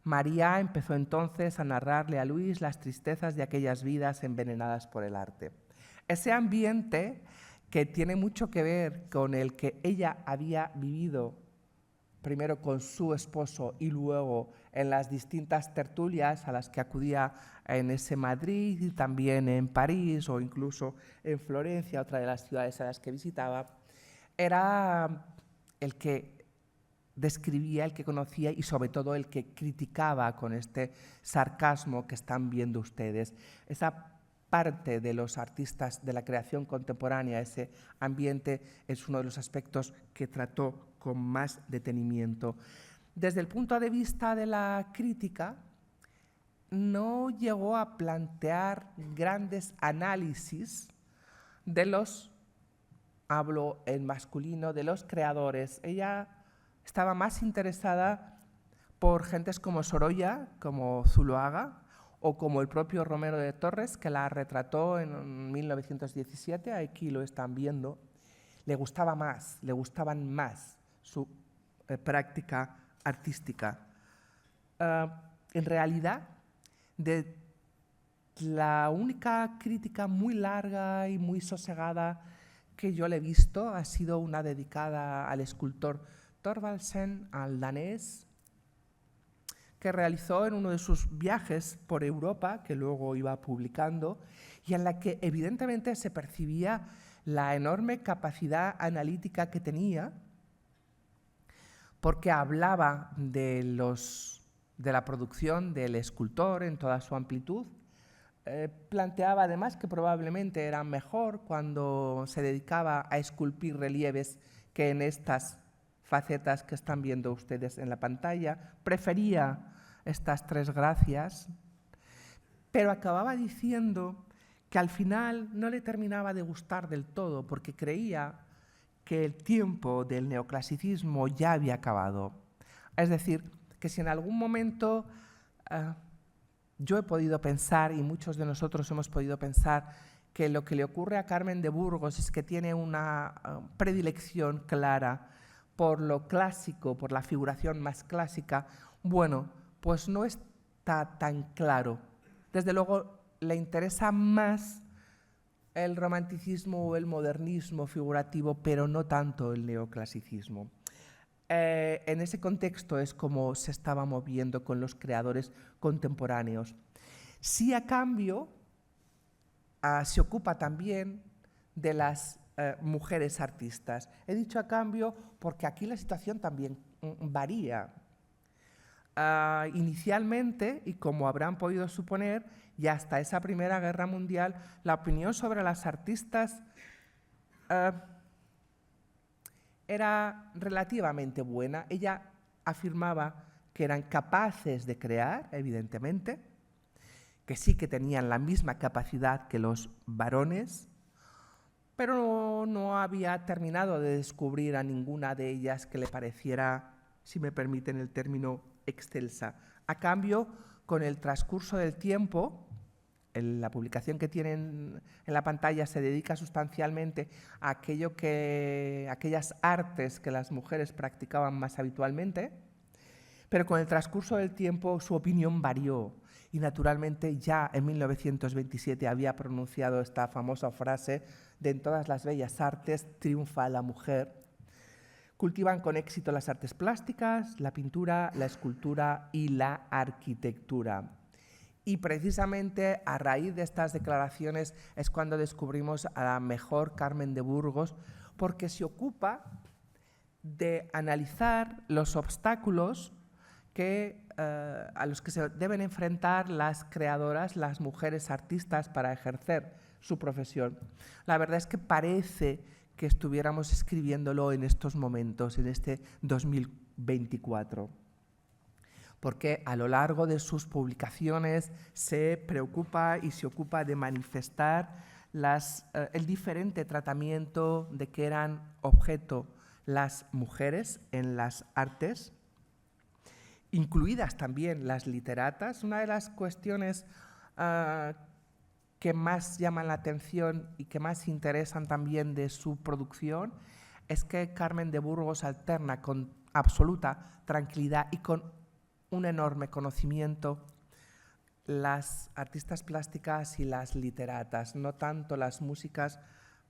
María empezó entonces a narrarle a Luis las tristezas de aquellas vidas envenenadas por el arte. Ese ambiente que tiene mucho que ver con el que ella había vivido primero con su esposo y luego en las distintas tertulias a las que acudía en ese Madrid y también en París o incluso en Florencia, otra de las ciudades a las que visitaba, era el que describía, el que conocía y sobre todo el que criticaba con este sarcasmo que están viendo ustedes. Esa parte de los artistas de la creación contemporánea, ese ambiente, es uno de los aspectos que trató con más detenimiento. Desde el punto de vista de la crítica, no llegó a plantear grandes análisis de los, hablo en masculino, de los creadores. Ella estaba más interesada por gentes como Sorolla, como Zuloaga, o como el propio Romero de Torres, que la retrató en 1917, aquí lo están viendo. Le gustaban más su práctica artística. En realidad, de la única crítica muy larga y muy sosegada que yo le he visto ha sido una dedicada al escultor Thorvaldsen, al danés, que realizó en uno de sus viajes por Europa, que luego iba publicando, y en la que evidentemente se percibía la enorme capacidad analítica que tenía, porque hablaba de la producción del escultor en toda su amplitud. Planteaba además que probablemente era mejor cuando se dedicaba a esculpir relieves que en estas facetas que están viendo ustedes en la pantalla. Prefería estas tres gracias, pero acababa diciendo que al final no le terminaba de gustar del todo porque creía que el tiempo del neoclasicismo ya había acabado. Es decir, que si en algún momento yo he podido pensar, y muchos de nosotros hemos podido pensar, que lo que le ocurre a Carmen de Burgos es que tiene una predilección clara por lo clásico, por la figuración más clásica, bueno, pues no está tan claro. Desde luego le interesa más el romanticismo o el modernismo figurativo, pero no tanto el neoclasicismo. En ese contexto es como se estaba moviendo con los creadores contemporáneos. Sí, a cambio, se ocupa también de las mujeres artistas. He dicho a cambio porque aquí la situación también varía. Inicialmente, y como habrán podido suponer, y hasta esa Primera Guerra Mundial, la opinión sobre las artistas era relativamente buena. Ella afirmaba que eran capaces de crear, evidentemente, que sí que tenían la misma capacidad que los varones, pero no había terminado de descubrir a ninguna de ellas que le pareciera, si me permiten el término, excelsa. A cambio, con el transcurso del tiempo, la publicación que tienen en la pantalla se dedica sustancialmente a aquellas artes que las mujeres practicaban más habitualmente, pero con el transcurso del tiempo su opinión varió y naturalmente ya en 1927 había pronunciado esta famosa frase de en todas las bellas artes triunfa la mujer. Cultivan con éxito las artes plásticas, la pintura, la escultura y la arquitectura. Y precisamente a raíz de estas declaraciones es cuando descubrimos a la mejor Carmen de Burgos, porque se ocupa de analizar los obstáculos a los que se deben enfrentar las creadoras, las mujeres artistas para ejercer su profesión. La verdad es que parece que estuviéramos escribiéndolo en estos momentos, en este 2024. Porque a lo largo de sus publicaciones se preocupa y se ocupa de manifestar el diferente tratamiento de que eran objeto las mujeres en las artes, incluidas también las literatas. Una de las cuestiones que más llaman la atención y que más interesan también de su producción es que Carmen de Burgos alterna con absoluta tranquilidad y con un enorme conocimiento las artistas plásticas y las literatas, no tanto las músicas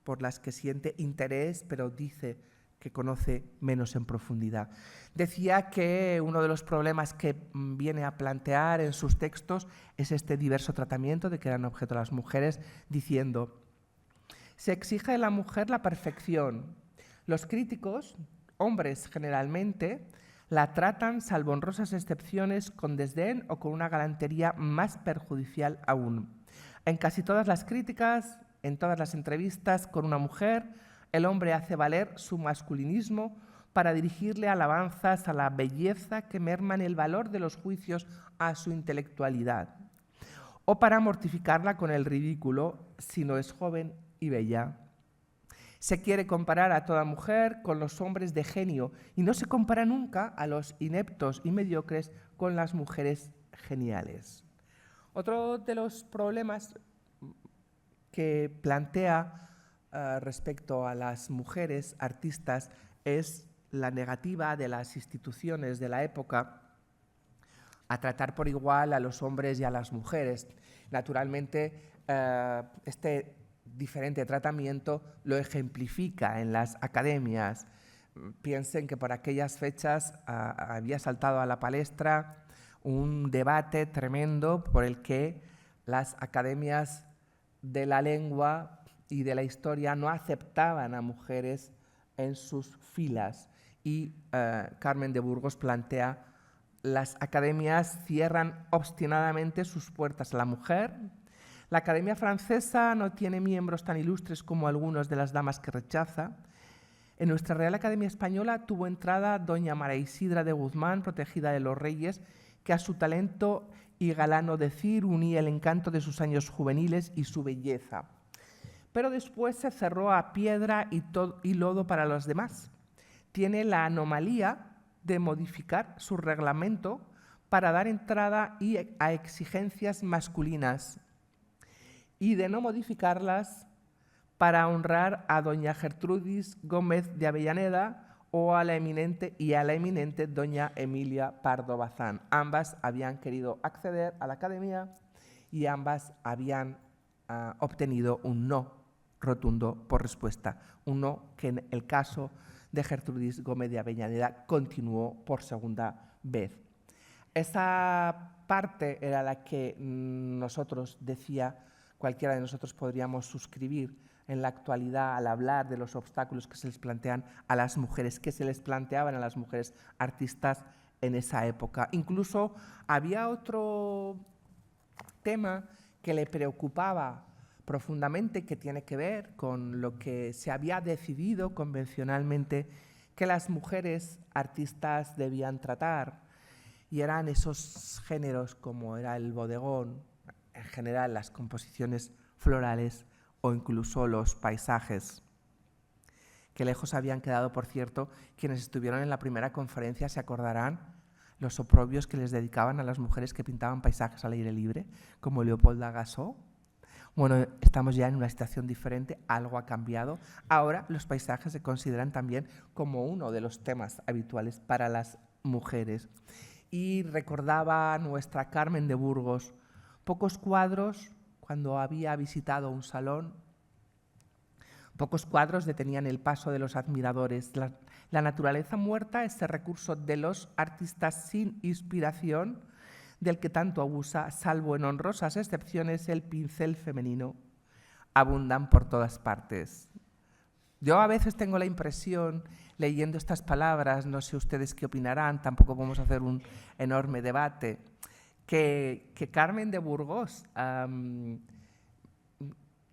por las que siente interés, pero dice que conoce menos en profundidad. Decía que uno de los problemas que viene a plantear en sus textos es este diverso tratamiento de que eran objeto las mujeres, diciendo: se exige de la mujer la perfección. Los críticos, hombres generalmente, la tratan, salvo honrosas excepciones, con desdén o con una galantería más perjudicial aún. En casi todas las críticas, en todas las entrevistas con una mujer, el hombre hace valer su masculinismo para dirigirle alabanzas a la belleza que merman el valor de los juicios a su intelectualidad, o para mortificarla con el ridículo si no es joven y bella. Se quiere comparar a toda mujer con los hombres de genio y no se compara nunca a los ineptos y mediocres con las mujeres geniales. Otro de los problemas que plantea respecto a las mujeres artistas es la negativa de las instituciones de la época a tratar por igual a los hombres y a las mujeres. Naturalmente, este diferente tratamiento lo ejemplifica en las academias. Piensen que por aquellas fechas había saltado a la palestra un debate tremendo por el que las academias de la lengua y de la historia no aceptaban a mujeres en sus filas. Y Carmen de Burgos plantea: las academias cierran obstinadamente sus puertas a la mujer. La Academia Francesa no tiene miembros tan ilustres como algunos de las damas que rechaza. En nuestra Real Academia Española tuvo entrada doña María Isidra de Guzmán, protegida de los reyes, que a su talento y galano decir unía el encanto de sus años juveniles y su belleza. Pero después se cerró a piedra y lodo para los demás. Tiene la anomalía de modificar su reglamento para dar entrada a exigencias masculinas y de no modificarlas para honrar a doña Gertrudis Gómez de Avellaneda o a la eminente doña Emilia Pardo Bazán. Ambas habían querido acceder a la academia y ambas habían obtenido un no rotundo por respuesta. Un no que en el caso de Gertrudis Gómez de Avellaneda continuó por segunda vez. Esa parte era la que nosotros, decía, cualquiera de nosotros podríamos suscribir en la actualidad al hablar de los obstáculos que se les plantean a las mujeres, que se les planteaban a las mujeres artistas en esa época. Incluso había otro tema que le preocupaba profundamente, que tiene que ver con lo que se había decidido convencionalmente que las mujeres artistas debían tratar, y eran esos géneros como era el bodegón, en general las composiciones florales o incluso los paisajes, que lejos habían quedado, por cierto. Quienes estuvieron en la primera conferencia se acordarán los oprobios que les dedicaban a las mujeres que pintaban paisajes al aire libre, como Leopolda Gassó. Bueno, estamos ya en una situación diferente, algo ha cambiado. Ahora los paisajes se consideran también como uno de los temas habituales para las mujeres. Y recordaba nuestra Carmen de Burgos, pocos cuadros, cuando había visitado un salón, pocos cuadros detenían el paso de los admiradores. La naturaleza muerta, ese recurso de los artistas sin inspiración, del que tanto abusa, salvo en honrosas excepciones, el pincel femenino, abundan por todas partes. Yo a veces tengo la impresión, leyendo estas palabras, no sé ustedes qué opinarán, tampoco vamos a hacer un enorme debate, que Carmen de Burgos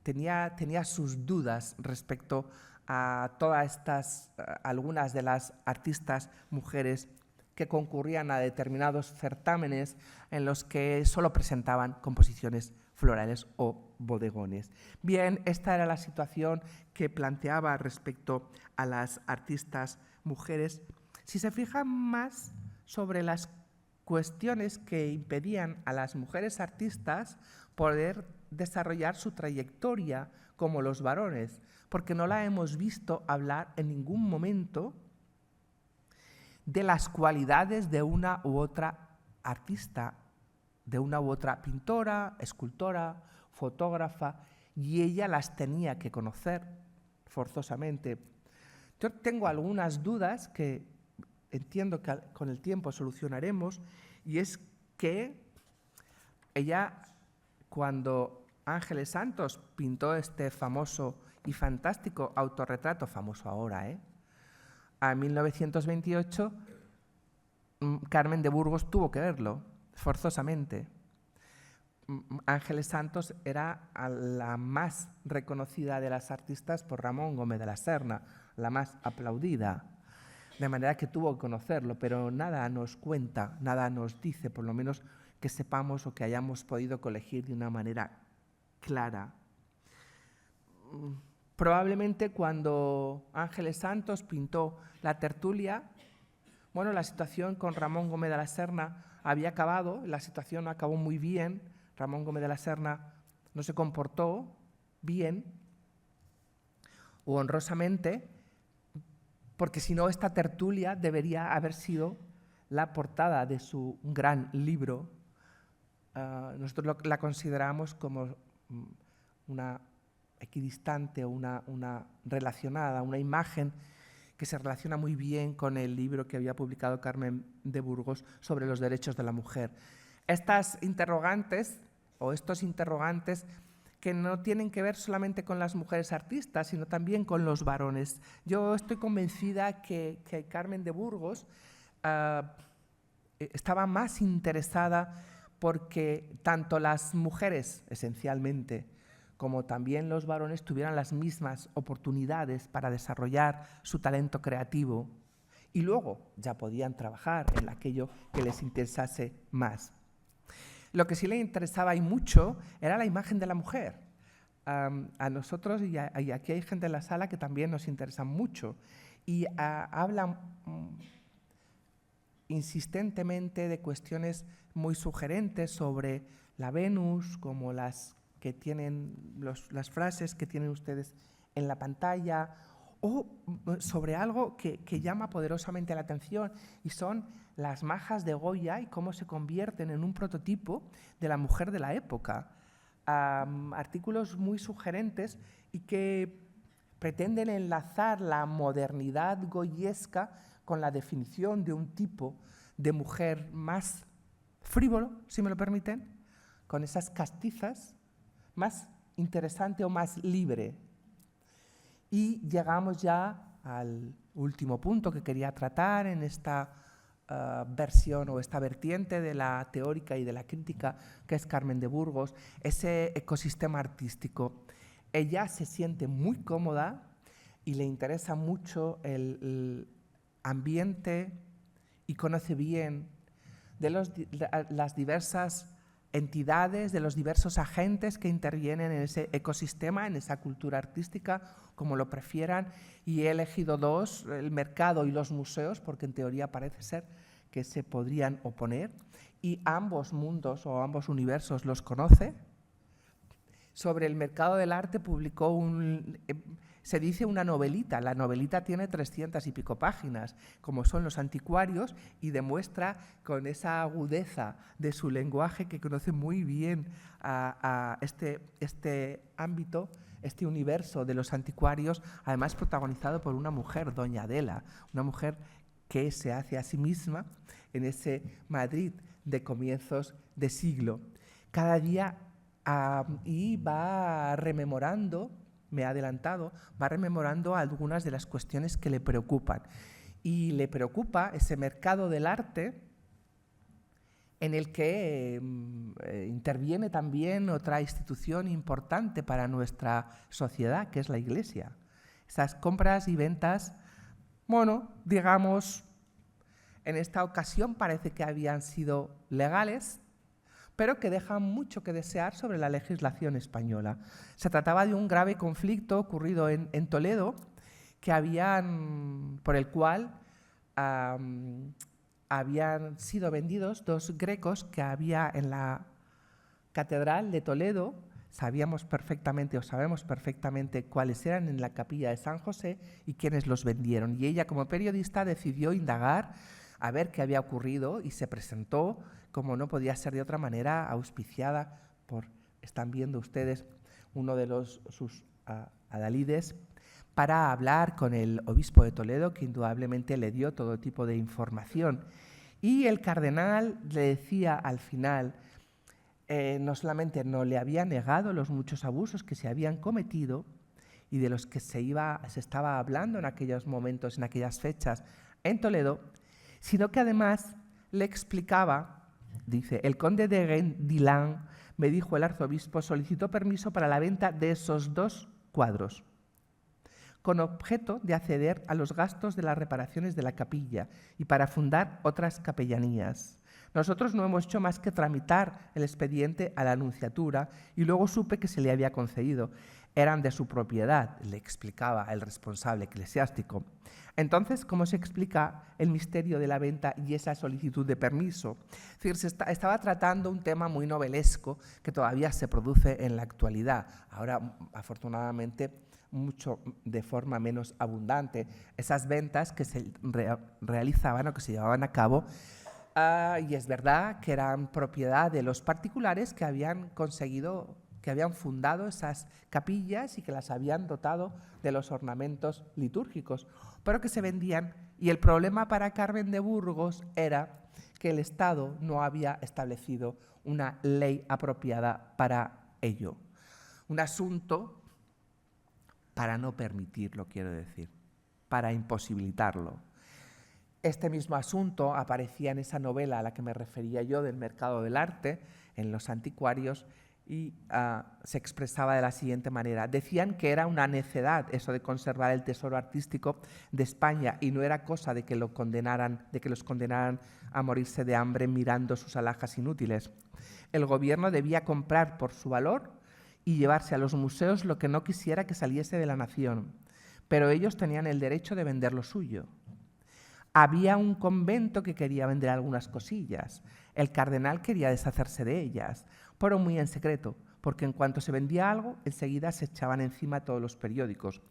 tenía sus dudas respecto a todas estas, algunas de las artistas mujeres que concurrían a determinados certámenes en los que solo presentaban composiciones florales o bodegones. Bien, esta era la situación que planteaba respecto a las artistas mujeres. Si se fijan más sobre las cuestiones que impedían a las mujeres artistas poder desarrollar su trayectoria como los varones, porque no la hemos visto hablar en ningún momento de las cualidades de una u otra artista, de una u otra pintora, escultora, fotógrafa, y ella las tenía que conocer forzosamente. Yo tengo algunas dudas que entiendo que con el tiempo solucionaremos, y es que ella, cuando Ángeles Santos pintó este famoso y fantástico autorretrato, famoso ahora, a 1928, Carmen de Burgos tuvo que verlo, forzosamente. Ángeles Santos era la más reconocida de las artistas por Ramón Gómez de la Serna, la más aplaudida, de manera que tuvo que conocerlo, pero nada nos cuenta, nada nos dice, por lo menos que sepamos o que hayamos podido colegir de una manera clara. Probablemente cuando Ángeles Santos pintó la tertulia, bueno, la situación con Ramón Gómez de la Serna había acabado, la situación acabó muy bien. Ramón Gómez de la Serna no se comportó bien o honrosamente, porque si no, esta tertulia debería haber sido la portada de su gran libro. Nosotros la consideramos como una equidistante o una relacionada, una imagen que se relaciona muy bien con el libro que había publicado Carmen de Burgos sobre los derechos de la mujer. Estas interrogantes o estos interrogantes que no tienen que ver solamente con las mujeres artistas, sino también con los varones. Yo estoy convencida que Carmen de Burgos estaba más interesada porque tanto las mujeres, esencialmente, como también los varones tuvieran las mismas oportunidades para desarrollar su talento creativo y luego ya podían trabajar en aquello que les interesase más. Lo que sí le interesaba y mucho era la imagen de la mujer. A nosotros, y aquí hay gente en la sala que también nos interesa mucho, y hablan insistentemente de cuestiones muy sugerentes sobre la Venus, como las que tienen las frases que tienen ustedes en la pantalla, o sobre algo que llama poderosamente la atención, y son las majas de Goya y cómo se convierten en un prototipo de la mujer de la época. Artículos muy sugerentes y que pretenden enlazar la modernidad goyesca con la definición de un tipo de mujer más frívolo, si me lo permiten, con esas castizas, más interesante o más libre. Y llegamos ya al último punto que quería tratar en esta versión o esta vertiente de la teórica y de la crítica, que es Carmen de Burgos, ese ecosistema artístico. Ella se siente muy cómoda y le interesa mucho el ambiente y conoce bien de las diversas entidades, de los diversos agentes que intervienen en ese ecosistema, en esa cultura artística, como lo prefieran, y he elegido dos, el mercado y los museos, porque en teoría parece ser que se podrían oponer, y ambos mundos o ambos universos los conoce. Sobre el mercado del arte publicó se dice una novelita. La novelita tiene 300 y pico páginas, como son Los anticuarios, y demuestra con esa agudeza de su lenguaje que conoce muy bien a este ámbito, este universo de los anticuarios, además protagonizado por una mujer, doña Adela, una mujer que se hace a sí misma en ese Madrid de comienzos de siglo. Cada día y va rememorando, me he adelantado, va rememorando algunas de las cuestiones que le preocupan. Y le preocupa ese mercado del arte en el que interviene también otra institución importante para nuestra sociedad, que es la Iglesia. Esas compras y ventas, bueno, digamos, en esta ocasión parece que habían sido legales, pero que dejan mucho que desear sobre la legislación española. Se trataba de un grave conflicto ocurrido en Toledo, por el cual habían sido vendidos dos grecos que había en la Catedral de Toledo. Sabemos perfectamente cuáles eran en la capilla de San José y quiénes los vendieron. Y ella, como periodista, decidió indagar a ver qué había ocurrido y se presentó, como no podía ser de otra manera, auspiciada por, están viendo ustedes, uno de sus adalides, para hablar con el obispo de Toledo, que indudablemente le dio todo tipo de información. Y el cardenal le decía al final, no solamente no le había negado los muchos abusos que se habían cometido y de los que se estaba hablando en aquellos momentos, en aquellas fechas en Toledo, sino que además le explicaba, dice, el conde de Gendilán, me dijo el arzobispo, solicitó permiso para la venta de esos dos cuadros, con objeto de acceder a los gastos de las reparaciones de la capilla y para fundar otras capellanías. Nosotros no hemos hecho más que tramitar el expediente a la nunciatura y luego supe que se le había concedido. Eran de su propiedad, le explicaba el responsable eclesiástico. Entonces, ¿cómo se explica el misterio de la venta y esa solicitud de permiso? Es decir, estaba tratando un tema muy novelesco que todavía se produce en la actualidad. Ahora, afortunadamente, mucho de forma menos abundante. Esas ventas que se realizaban o que se llevaban a cabo, y es verdad que eran propiedad de los particulares que habían fundado esas capillas y que las habían dotado de los ornamentos litúrgicos, pero que se vendían. Y el problema para Carmen de Burgos era que el Estado no había establecido una ley apropiada para ello. Un asunto para no permitirlo, quiero decir, para imposibilitarlo. Este mismo asunto aparecía en esa novela a la que me refería yo del mercado del arte, en Los anticuarios, y se expresaba de la siguiente manera. Decían que era una necedad eso de conservar el tesoro artístico de España y no era cosa de que los condenaran a morirse de hambre mirando sus alhajas inútiles. El gobierno debía comprar por su valor y llevarse a los museos lo que no quisiera que saliese de la nación, pero ellos tenían el derecho de vender lo suyo. Había un convento que quería vender algunas cosillas. El cardenal quería deshacerse de ellas, pero muy en secreto, porque en cuanto se vendía algo, enseguida se echaban encima todos los periódicos,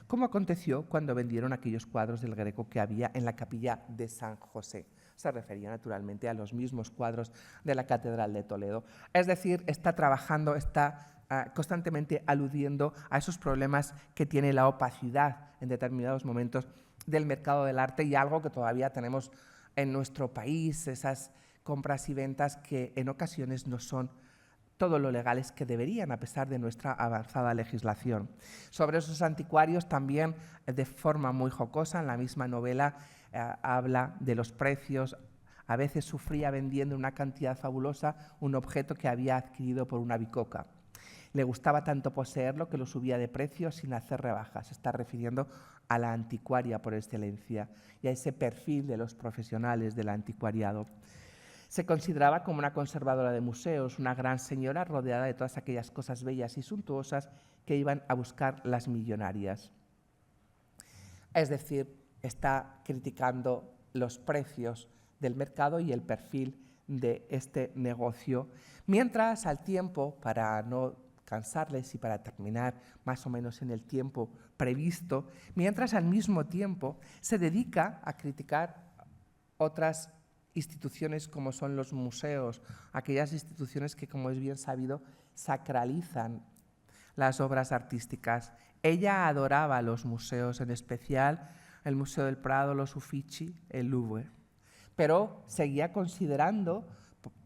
como aconteció cuando vendieron aquellos cuadros del Greco que había en la capilla de San José. Se refería naturalmente a los mismos cuadros de la Catedral de Toledo. Es decir, está trabajando, está constantemente aludiendo a esos problemas que tiene la opacidad en determinados momentos del mercado del arte y algo que todavía tenemos en nuestro país, esas compras y ventas que en ocasiones no son todo lo legales que deberían, a pesar de nuestra avanzada legislación. Sobre esos anticuarios también, de forma muy jocosa, en la misma novela habla de los precios. A veces sufría vendiendo una cantidad fabulosa un objeto que había adquirido por una bicoca. Le gustaba tanto poseerlo que lo subía de precio sin hacer rebajas. Se está refiriendo a la anticuaria por excelencia y a ese perfil de los profesionales del anticuariado. Se consideraba como una conservadora de museos, una gran señora rodeada de todas aquellas cosas bellas y suntuosas que iban a buscar las millonarias. Es decir, está criticando los precios del mercado y el perfil de este negocio, mientras al tiempo, para no cansarles y para terminar más o menos en el tiempo previsto, mientras al mismo tiempo se dedica a criticar otras instituciones como son los museos, aquellas instituciones que, como es bien sabido, sacralizan las obras artísticas. Ella adoraba los museos, en especial el Museo del Prado, los Uffizi, el Louvre, pero seguía considerando,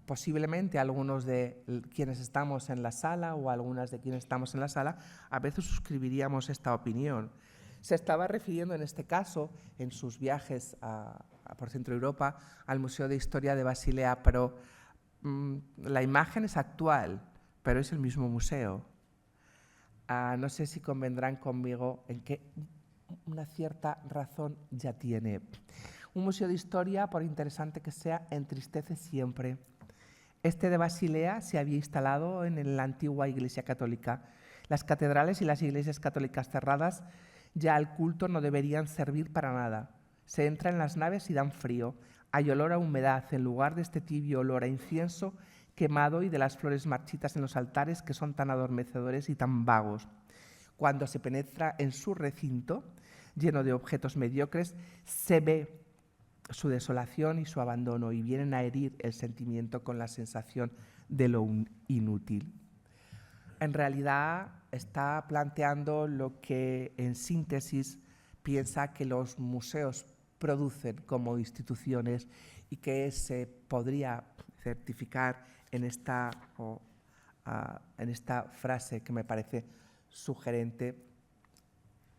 posiblemente algunos de quienes estamos en la sala o algunas de quienes estamos en la sala, a veces suscribiríamos esta opinión. Se estaba refiriendo en este caso, en sus viajes por Centro Europa, al Museo de Historia de Basilea, pero la imagen es actual, pero es el mismo museo. No sé si convendrán conmigo en que una cierta razón ya tiene. Un museo de historia, por interesante que sea, entristece siempre. Este de Basilea se había instalado en la antigua Iglesia Católica. Las catedrales y las iglesias católicas cerradas ya al culto no deberían servir para nada. Se entra en las naves y dan frío. Hay olor a humedad en lugar de este tibio olor a incienso quemado y de las flores marchitas en los altares que son tan adormecedores y tan vagos. Cuando se penetra en su recinto, lleno de objetos mediocres, se ve su desolación y su abandono y vienen a herir el sentimiento con la sensación de lo inútil. En realidad está planteando lo que en síntesis piensa que los museos producen como instituciones y que se podría certificar en esta frase que me parece sugerente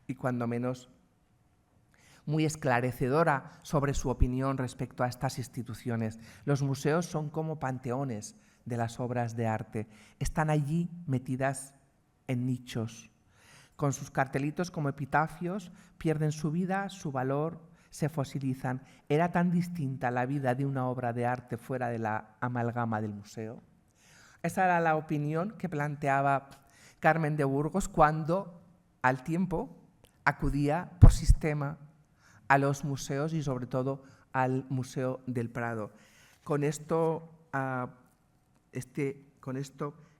y cuando menos muy esclarecedora sobre su opinión respecto a estas instituciones. Los museos son como panteones de las obras de arte. Están allí metidas en nichos. Con sus cartelitos como epitafios, pierden su vida, su valor, se fosilizan. ¿Era tan distinta la vida de una obra de arte fuera de la amalgama del museo? Esa era la opinión que planteaba Carmen de Burgos cuando, al tiempo, acudía por sistema a los museos y sobre todo al Museo del Prado. Con esto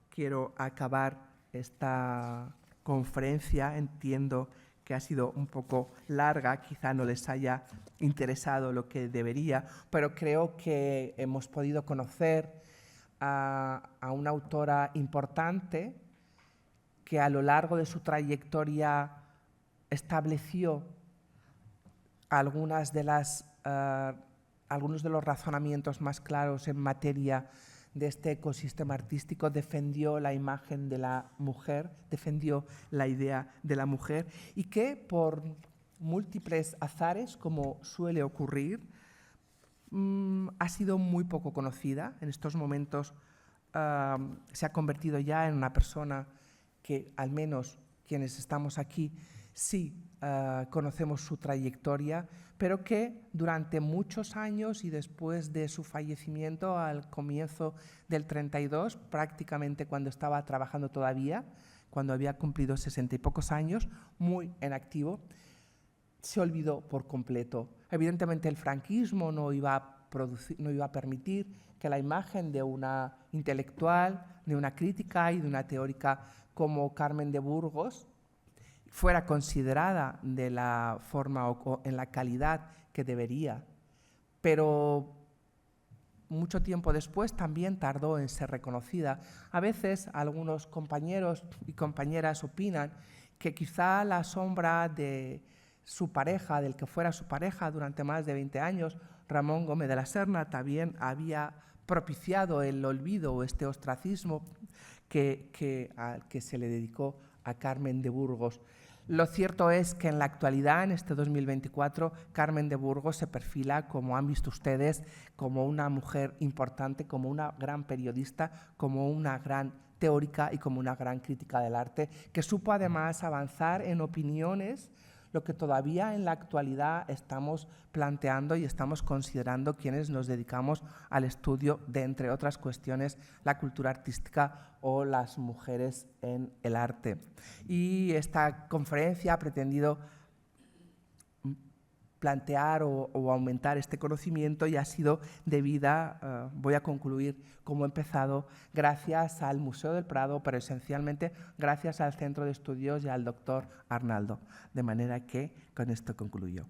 quiero acabar esta conferencia. Entiendo que ha sido un poco larga, quizá no les haya interesado lo que debería, pero creo que hemos podido conocer a una autora importante que a lo largo de su trayectoria estableció algunos de los razonamientos más claros en materia de este ecosistema artístico, defendió la imagen de la mujer, defendió la idea de la mujer y que por múltiples azares, como suele ocurrir, ha sido muy poco conocida. En estos momentos se ha convertido ya en una persona que, al menos quienes estamos aquí, sí conocemos su trayectoria, pero que durante muchos años y después de su fallecimiento al comienzo del 32, prácticamente cuando estaba trabajando todavía, cuando había cumplido 60 y pocos años, muy en activo, se olvidó por completo. Evidentemente el franquismo no iba a permitir que la imagen de una intelectual, de una crítica y de una teórica como Carmen de Burgos fuera considerada de la forma o en la calidad que debería. Pero mucho tiempo después también tardó en ser reconocida. A veces algunos compañeros y compañeras opinan que quizá la sombra de su pareja, del que fuera su pareja durante más de 20 años, Ramón Gómez de la Serna, también había propiciado el olvido o este ostracismo al que se le dedicó a Carmen de Burgos. Lo cierto es que en la actualidad, en este 2024, Carmen de Burgos se perfila, como han visto ustedes, como una mujer importante, como una gran periodista, como una gran teórica y como una gran crítica del arte, que supo además avanzar en opiniones, lo que todavía en la actualidad estamos planteando y estamos considerando quienes nos dedicamos al estudio de, entre otras cuestiones, la cultura artística o las mujeres en el arte. Y esta conferencia ha pretendido plantear o aumentar este conocimiento y ha sido debida, voy a concluir como he empezado, gracias al Museo del Prado, pero esencialmente gracias al Centro de Estudios y al doctor Arnaldo. De manera que con esto concluyo.